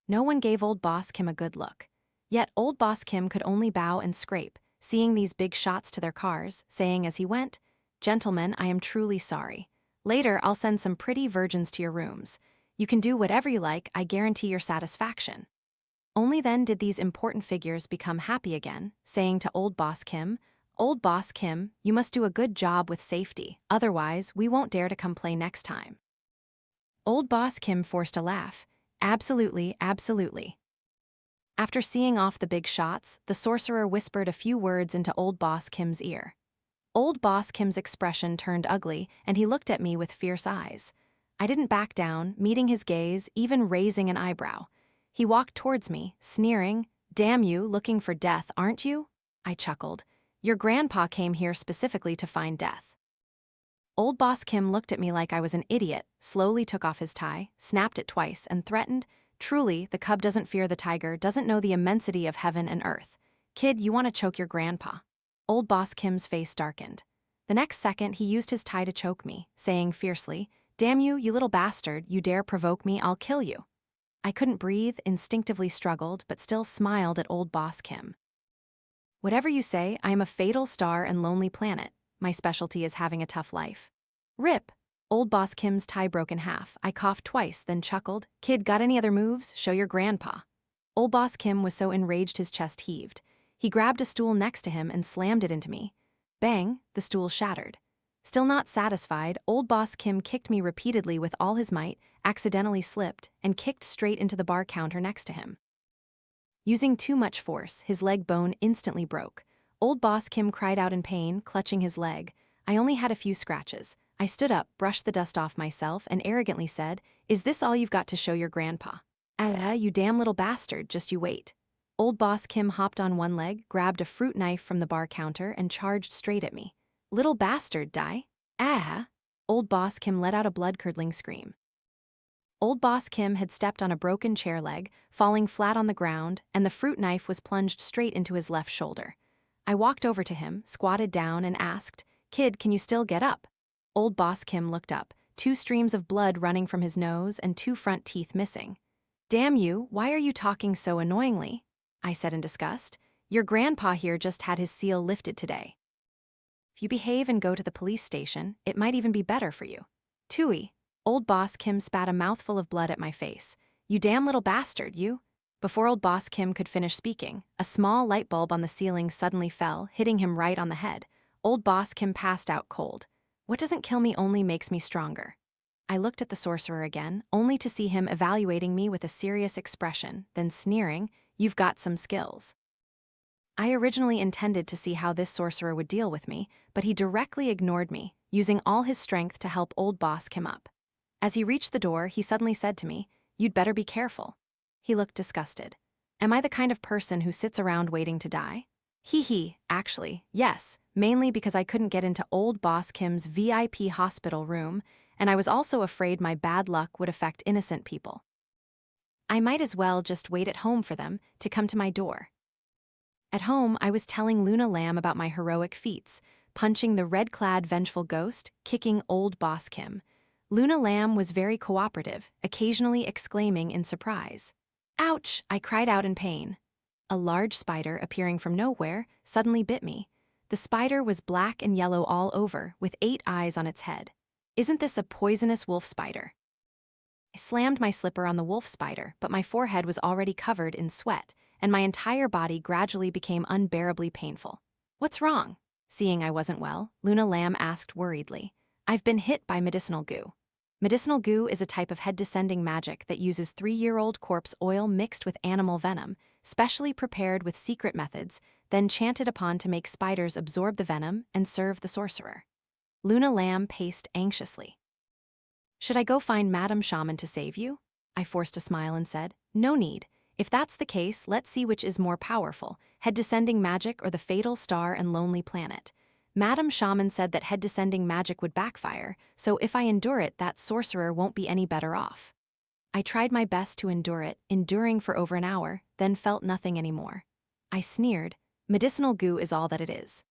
No one gave Old Boss Kim a good look. Yet Old Boss Kim could only bow and scrape, seeing these big shots to their cars, saying as he went, "Gentlemen, I am truly sorry. Later, I'll send some pretty virgins to your rooms. You can do whatever you like, I guarantee your satisfaction. Only then did these important figures become happy again, saying to Old Boss Kim, Old Boss Kim, you must do a good job with safety, otherwise we won't dare to come play next time. Old Boss Kim forced a laugh. Absolutely, absolutely. After seeing off the big shots, the sorcerer whispered a few words into Old Boss Kim's ear. Old Boss Kim's expression turned ugly, and he looked at me with fierce eyes. I didn't back down, meeting his gaze, even raising an eyebrow. He walked towards me, sneering, Damn you, looking for death, aren't you? I chuckled. Your grandpa came here specifically to find death. Old Boss Kim looked at me like I was an idiot, slowly took off his tie, snapped it twice, and threatened, Truly, the cub doesn't fear the tiger, doesn't know the immensity of heaven and earth. Kid, you want to choke your grandpa. Old Boss Kim's face darkened. The next second, he used his tie to choke me, saying fiercely, Damn you, you little bastard, you dare provoke me, I'll kill you. I couldn't breathe, instinctively struggled, but still smiled at Old Boss Kim. Whatever you say, I am a fatal star and lonely planet. My specialty is having a tough life. Rip! Old Boss Kim's tie broke in half. I coughed twice, then chuckled. Kid, got any other moves? Show your grandpa. Old Boss Kim was so enraged his chest heaved. He grabbed a stool next to him and slammed it into me. Bang! The stool shattered. Still not satisfied, Old Boss Kim kicked me repeatedly with all his might, accidentally slipped, and kicked straight into the bar counter next to him. Using too much force, his leg bone instantly broke. Old Boss Kim cried out in pain, clutching his leg. I only had a few scratches. I stood up, brushed the dust off myself, and arrogantly said, Is this all you've got to show your grandpa? You damn little bastard, just you wait. Old Boss Kim hopped on one leg, grabbed a fruit knife from the bar counter, and charged straight at me. Little bastard, die? Old Boss Kim let out a blood-curdling scream. Old Boss Kim had stepped on a broken chair leg, falling flat on the ground, and the fruit knife was plunged straight into his left shoulder. I walked over to him, squatted down, and asked, Kid, can you still get up? Old Boss Kim looked up, 2 streams of blood running from his nose and 2 front teeth missing. Damn you, why are you talking so annoyingly? I said in disgust. Your grandpa here just had his seal lifted today. If you behave and go to the police station, it might even be better for you. Tooey. Old Boss Kim spat a mouthful of blood at my face. You damn little bastard, you. Before Old Boss Kim could finish speaking, a small light bulb on the ceiling suddenly fell, hitting him right on the head. Old Boss Kim passed out cold. What doesn't kill me only makes me stronger. I looked at the sorcerer again, only to see him evaluating me with a serious expression, then sneering, You've got some skills. I originally intended to see how this sorcerer would deal with me, but he directly ignored me, using all his strength to help Old Boss Kim up. As he reached the door, he suddenly said to me, You'd better be careful. He looked disgusted. Am I the kind of person who sits around waiting to die? Actually, yes, mainly because I couldn't get into Old Boss Kim's VIP hospital room, and I was also afraid my bad luck would affect innocent people. I might as well just wait at home for them to come to my door. At home, I was telling Luna Lam about my heroic feats, punching the red-clad vengeful ghost, kicking Old Boss Kim. Luna Lam was very cooperative, occasionally exclaiming in surprise. Ouch! I cried out in pain. A large spider, appearing from nowhere, suddenly bit me. The spider was black and yellow all over, with 8 eyes on its head. Isn't this a poisonous wolf spider? I slammed my slipper on the wolf spider, but my forehead was already covered in sweat, and my entire body gradually became unbearably painful. What's wrong? Seeing I wasn't well, Luna Lam asked worriedly. I've been hit by medicinal goo. Medicinal goo is a type of head-descending magic that uses 3-year-old corpse oil mixed with animal venom, specially prepared with secret methods, then chanted upon to make spiders absorb the venom and serve the sorcerer. Luna Lam paced anxiously. Should I go find Madam Shaman to save you? I forced a smile and said, No need. If that's the case, let's see which is more powerful, head-descending magic or the fatal star and lonely planet. Madam Shaman said that head-descending magic would backfire, so if I endure it, that sorcerer won't be any better off. I tried my best to endure it, enduring for over an hour, then felt nothing anymore. I sneered, medicinal goo is all that it is.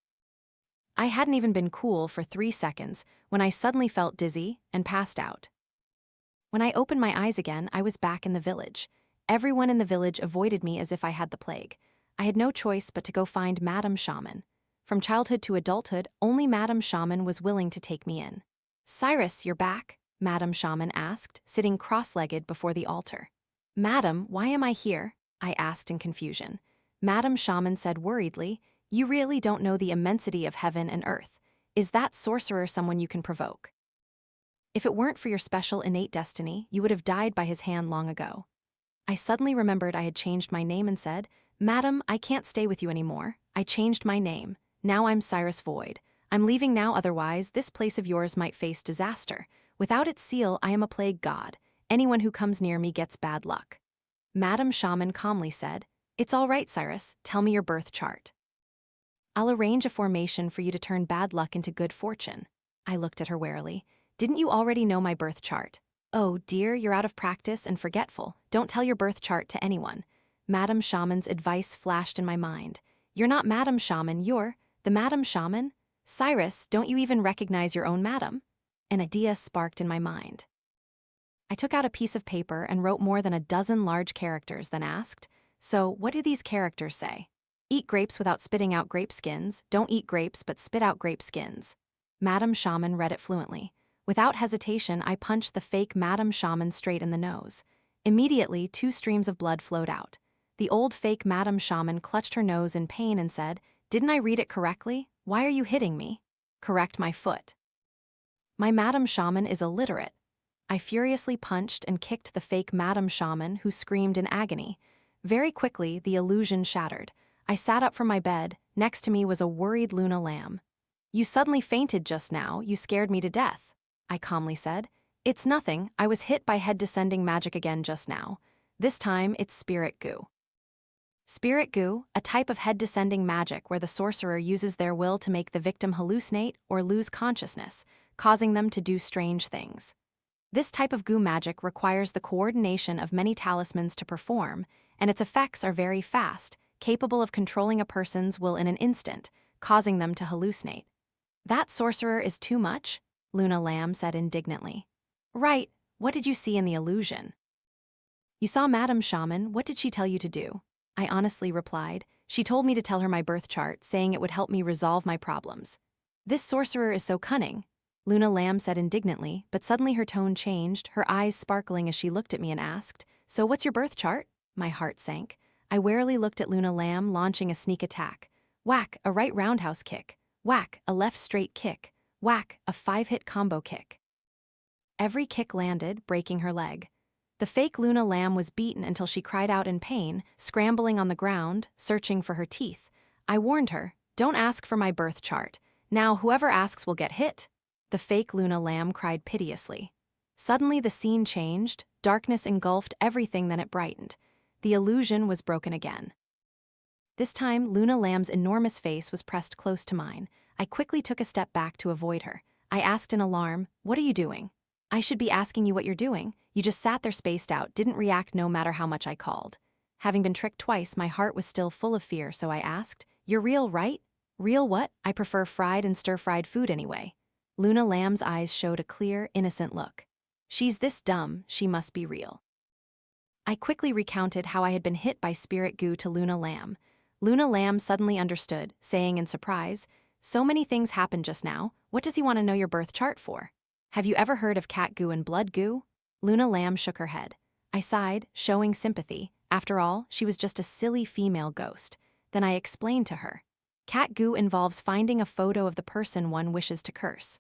I hadn't even been cool for 3 seconds when I suddenly felt dizzy and passed out. When I opened my eyes again, I was back in the village. Everyone in the village avoided me as if I had the plague. I had no choice but to go find Madam Shaman. From childhood to adulthood, only Madam Shaman was willing to take me in. Cyrus, you're back? Madam Shaman asked, sitting cross-legged before the altar. Madam, why am I here? I asked in confusion. Madam Shaman said worriedly, you really don't know the immensity of heaven and earth. Is that sorcerer someone you can provoke? If it weren't for your special innate destiny, you would have died by his hand long ago. I suddenly remembered I had changed my name and said, Madam, I can't stay with you anymore. I changed my name. Now I'm Cyrus Void. I'm leaving now, otherwise this place of yours might face disaster. Without its seal, I am a plague god. Anyone who comes near me gets bad luck. Madam Shaman calmly said, It's all right, Cyrus. Tell me your birth chart. I'll arrange a formation for you to turn bad luck into good fortune. I looked at her warily. Didn't you already know my birth chart? Oh, dear, you're out of practice and forgetful. Don't tell your birth chart to anyone. Madam Shaman's advice flashed in my mind. You're not Madam Shaman, you're the Madam Shaman? Cyrus, don't you even recognize your own madam? An idea sparked in my mind. I took out a piece of paper and wrote more than a dozen large characters, then asked, So, what do these characters say? Eat grapes without spitting out grape skins. Don't eat grapes but spit out grape skins. Madam Shaman read it fluently. Without hesitation, I punched the fake Madam Shaman straight in the nose. Immediately, 2 streams of blood flowed out. The old fake Madam Shaman clutched her nose in pain and said, Didn't I read it correctly? Why are you hitting me? Correct my foot. My Madam Shaman is illiterate. I furiously punched and kicked the fake Madam Shaman, who screamed in agony. Very quickly, the illusion shattered. I sat up from my bed. Next to me was a worried Luna Lam. You suddenly fainted just now. You scared me to death, I calmly said. It's nothing. I was hit by head-descending magic again just now. This time, it's spirit goo. Spirit goo, a type of head-descending magic where the sorcerer uses their will to make the victim hallucinate or lose consciousness, causing them to do strange things. This type of goo magic requires the coordination of many talismans to perform, and its effects are very fast, capable of controlling a person's will in an instant, causing them to hallucinate. That sorcerer is too much, Luna Lam said indignantly. Right, what did you see in the illusion? You saw Madam Shaman, what did she tell you to do? I honestly replied. She told me to tell her my birth chart, saying it would help me resolve my problems. This sorcerer is so cunning, Luna Lam said indignantly, but suddenly her tone changed, her eyes sparkling as she looked at me and asked, So what's your birth chart? My heart sank. I warily looked at Luna Lam launching a sneak attack. Whack, a right roundhouse kick. Whack, a left straight kick. Whack, a 5-hit combo kick. Every kick landed, breaking her leg. The fake Luna Lam was beaten until she cried out in pain, scrambling on the ground, searching for her teeth. I warned her, Don't ask for my birth chart. Now whoever asks will get hit. The fake Luna Lam cried piteously. Suddenly the scene changed, darkness engulfed everything, then it brightened. The illusion was broken again. This time, Luna Lam's enormous face was pressed close to mine. I quickly took a step back to avoid her. I asked in alarm, What are you doing? I should be asking you what you're doing. You just sat there spaced out, didn't react no matter how much I called. Having been tricked twice, my heart was still full of fear, so I asked, You're real, right? Real what? I prefer fried and stir-fried food anyway. Luna Lam's eyes showed a clear, innocent look. She's this dumb, she must be real. I quickly recounted how I had been hit by spirit goo to Luna Lam. Luna Lam suddenly understood, saying in surprise, So many things happened just now, what does he want to know your birth chart for? Have you ever heard of cat goo and blood goo? Luna Lam shook her head. I sighed, showing sympathy. After all, she was just a silly female ghost. Then I explained to her. Cat goo involves finding a photo of the person one wishes to curse.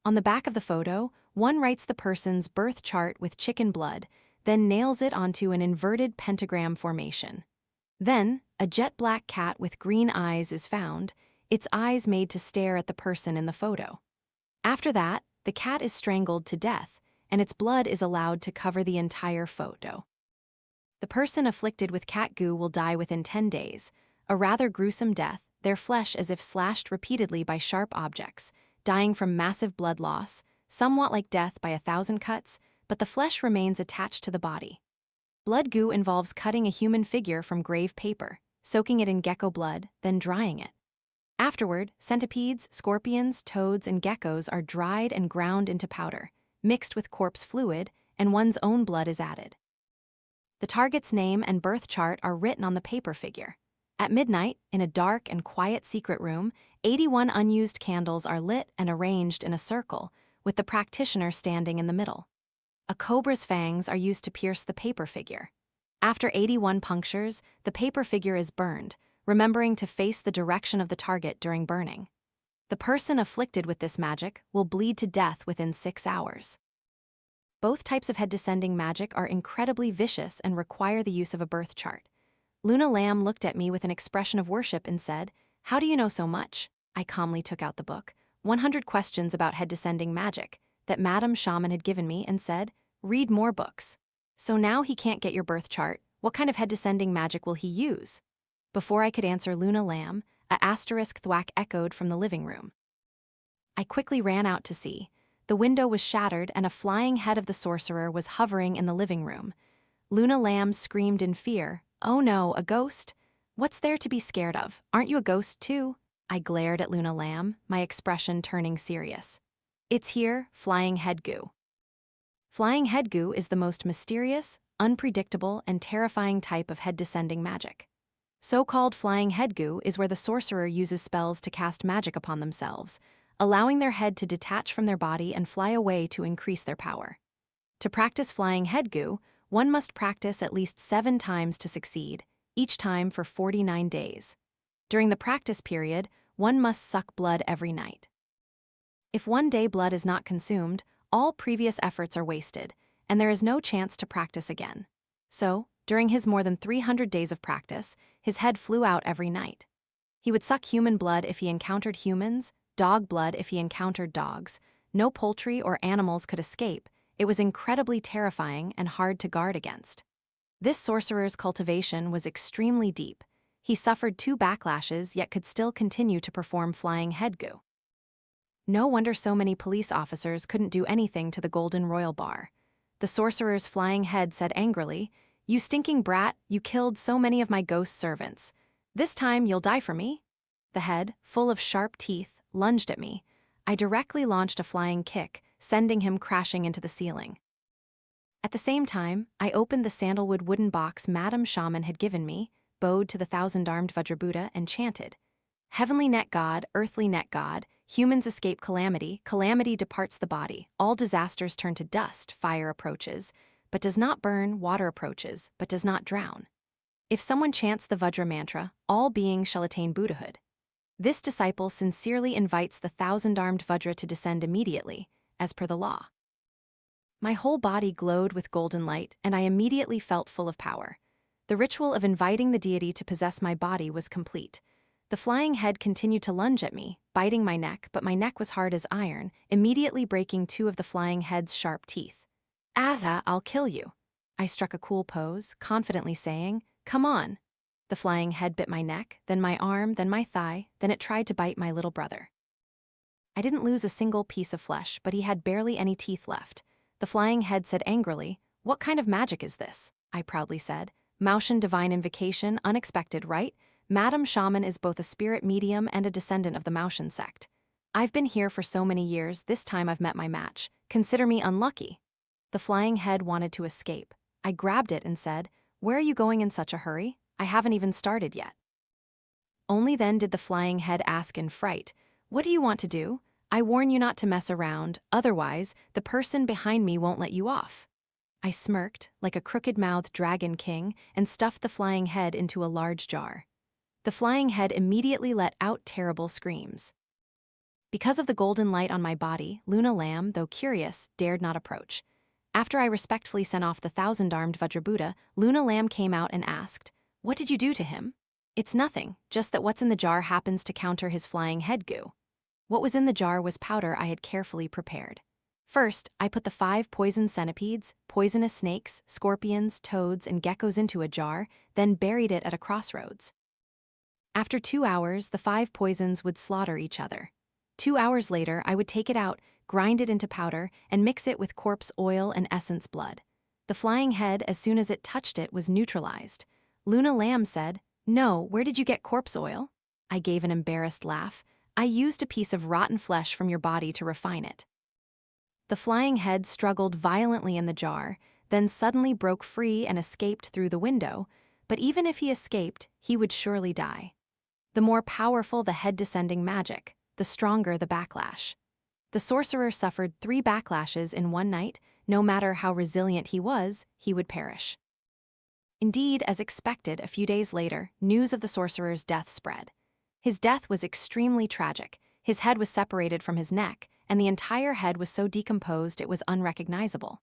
On the back of the photo, one writes the person's birth chart with chicken blood, then nails it onto an inverted pentagram formation. Then, a jet black cat with green eyes is found, its eyes made to stare at the person in the photo. After that, the cat is strangled to death, and its blood is allowed to cover the entire photo. The person afflicted with cat goo will die within 10 days, a rather gruesome death, their flesh as if slashed repeatedly by sharp objects, dying from massive blood loss, somewhat like death by 1,000 cuts, but the flesh remains attached to the body. Blood goo involves cutting a human figure from grave paper, soaking it in gecko blood, then drying it. Afterward, centipedes, scorpions, toads, and geckos are dried and ground into powder, mixed with corpse fluid, and one's own blood is added. The target's name and birth chart are written on the paper figure. At midnight, in a dark and quiet secret room, 81 unused candles are lit and arranged in a circle, with the practitioner standing in the middle. A cobra's fangs are used to pierce the paper figure. After 81 punctures, the paper figure is burned, remembering to face the direction of the target during burning. The person afflicted with this magic will bleed to death within 6 hours. Both types of head-descending magic are incredibly vicious and require the use of a birth chart. Luna Lam looked at me with an expression of worship and said, "How do you know so much?" I calmly took out the book, 100 Questions About Head-Descending Magic, that Madam Shaman had given me, and said, "Read more books." "So now he can't get your birth chart. What kind of head-descending magic will he use?" Before I could answer Luna Lam, a asterisk thwack echoed from the living room. I quickly ran out to see. The window was shattered and a flying head of the sorcerer was hovering in the living room. Luna Lam screamed in fear, "Oh no, a ghost? What's there to be scared of? Aren't you a ghost too?" I glared at Luna Lam, my expression turning serious. "It's here, flying head goo." Flying head goo is the most mysterious, unpredictable, and terrifying type of head-descending magic. So-called flying head goo is where the sorcerer uses spells to cast magic upon themselves, allowing their head to detach from their body and fly away to increase their power. To practice flying head goo, one must practice at least 7 times to succeed, each time for 49 days. During the practice period, one must suck blood every night. If one day blood is not consumed, all previous efforts are wasted, and there is no chance to practice again. So, during his more than 300 days of practice, his head flew out every night. He would suck human blood if he encountered humans, dog blood if he encountered dogs. No poultry or animals could escape. It was incredibly terrifying and hard to guard against. This sorcerer's cultivation was extremely deep. He suffered 2 backlashes yet could still continue to perform flying head goo. No wonder so many police officers couldn't do anything to the Golden Royal Bar. The sorcerer's flying head said angrily, "You stinking brat, you killed so many of my ghost servants. This time you'll die for me." The head, full of sharp teeth, lunged at me. I directly launched a flying kick, sending him crashing into the ceiling. At the same time, I opened the sandalwood wooden box Madam Shaman had given me, bowed to the thousand-armed Vajrabuddha, and chanted, "Heavenly net god, earthly net god, humans escape calamity, calamity departs the body, all disasters turn to dust, fire approaches, but does not burn, water approaches, but does not drown. If someone chants the Vajra mantra, all beings shall attain Buddhahood. This disciple sincerely invites the thousand-armed Vajra to descend immediately, as per the law." My whole body glowed with golden light, and I immediately felt full of power. The ritual of inviting the deity to possess my body was complete. The flying head continued to lunge at me, biting my neck, but my neck was hard as iron, immediately breaking 2 of the flying head's sharp teeth. "Azza, I'll kill you." I struck a cool pose, confidently saying, "Come on." The flying head bit my neck, then my arm, then my thigh, then it tried to bite my little brother. I didn't lose a single piece of flesh, but he had barely any teeth left. The flying head said angrily, "What kind of magic is this?" I proudly said, "Mautian divine invocation, unexpected, right? Madam Shaman is both a spirit medium and a descendant of the Mautian sect. I've been here for so many years, this time I've met my match. Consider me unlucky." The flying head wanted to escape. I grabbed it and said, "Where are you going in such a hurry? I haven't even started yet." Only then did the flying head ask in fright, "What do you want to do? I warn you not to mess around, otherwise the person behind me won't let you off." I smirked, like a crooked-mouthed dragon king, and stuffed the flying head into a large jar. The flying head immediately let out terrible screams. Because of the golden light on my body, Luna Lam, though curious, dared not approach. After I respectfully sent off the thousand-armed Vajrabuddha, Luna Lam came out and asked, "What did you do to him?" "It's nothing, just that what's in the jar happens to counter his flying head goo." What was in the jar was powder I had carefully prepared. First, I put the 5 poison centipedes, poisonous snakes, scorpions, toads, and geckos into a jar, then buried it at a crossroads. After 2 hours, the 5 poisons would slaughter each other. 2 hours later, I would take it out, grind it into powder, and mix it with corpse oil and essence blood. The flying head, as soon as it touched it, was neutralized. Luna Lam said, "No, where did you get corpse oil?" I gave an embarrassed laugh. "I used a piece of rotten flesh from your body to refine it." The flying head struggled violently in the jar, then suddenly broke free and escaped through the window, but even if he escaped, he would surely die. The more powerful the head-descending magic, the stronger the backlash. The sorcerer suffered 3 backlashes in one night. No matter how resilient he would perish. Indeed, as expected, a few days later, news of the sorcerer's death spread. His death was extremely tragic. His head was separated from his neck, and the entire head was so decomposed it was unrecognizable.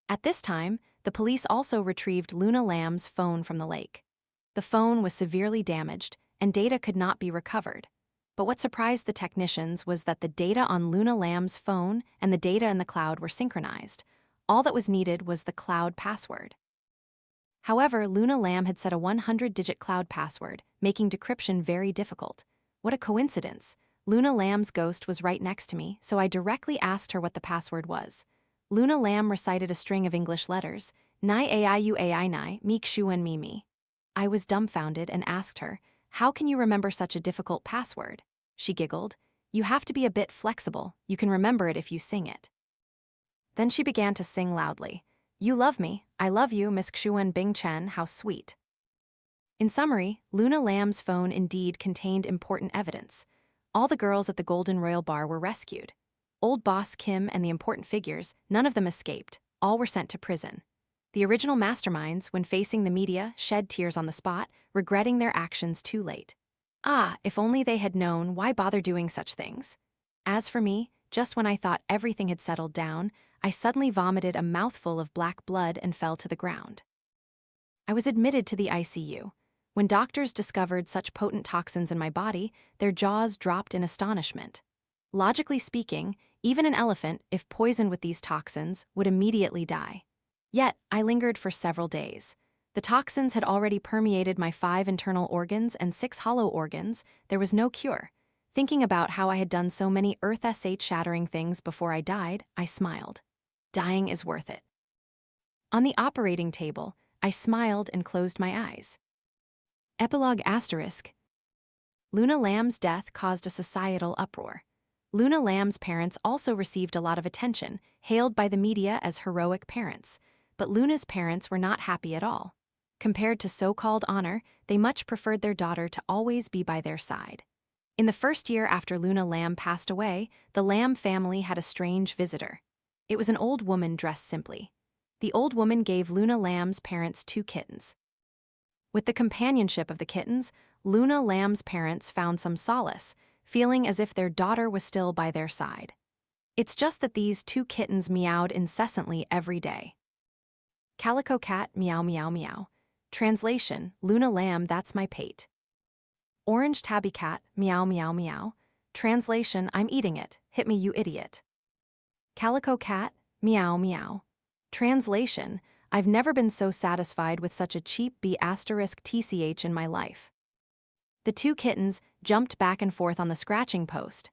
At this time, the police also retrieved Luna Lam's phone from the lake. The phone was severely damaged, and data could not be recovered. But what surprised the technicians was that the data on Luna Lam's phone and the data in the cloud were synchronized. All that was needed was the cloud password. However, Luna Lam had set a 100-digit cloud password, making decryption very difficult. What a coincidence! Luna Lam's ghost was right next to me, so I directly asked her what the password was. Luna Lam recited a string of English letters, Nai Aiu Ai Nai, Meek Shuan Mimi. I was dumbfounded and asked her, "How can you remember such a difficult password?" She giggled. "You have to be a bit flexible. You can remember it if you sing it." Then she began to sing loudly. "You love me, I love you, Miss Xuan Bing Chen, how sweet." In summary, Luna Lam's phone indeed contained important evidence. All the girls at the Golden Royal Bar were rescued. Old boss Kim and the important figures, none of them escaped. All were sent to prison. The original masterminds, when facing the media, shed tears on the spot, regretting their actions too late. Ah, if only they had known, why bother doing such things? As for me, just when I thought everything had settled down, I suddenly vomited a mouthful of black blood and fell to the ground. I was admitted to the ICU. When doctors discovered such potent toxins in my body, their jaws dropped in astonishment. Logically speaking, even an elephant, if poisoned with these toxins, would immediately die. Yet, I lingered for several days. The toxins had already permeated my 5 internal organs and 6 hollow organs. There was no cure. Thinking about how I had done so many earth-shattering things before I died, I smiled. Dying is worth it. On the operating table, I smiled and closed my eyes. Epilogue **. Luna Lam's death caused a societal uproar. Luna Lam's parents also received a lot of attention, hailed by the media as heroic parents. But Luna's parents were not happy at all. Compared to so-called honor, they much preferred their daughter to always be by their side. In the first year after Luna Lam passed away, the Lam family had a strange visitor. It was an old woman dressed simply. The old woman gave Luna Lam's parents 2 kittens. With the companionship of the kittens, Luna Lam's parents found some solace, feeling as if their daughter was still by their side. It's just that these 2 kittens meowed incessantly every day. Calico cat, meow meow meow. Translation, Luna Lam, that's my pate. Orange tabby cat, meow meow meow. Translation, I'm eating it, hit me you idiot. Calico cat, meow meow. Translation, I've never been so satisfied with such a cheap B***tch in my life. The 2 kittens jumped back and forth on the scratching post.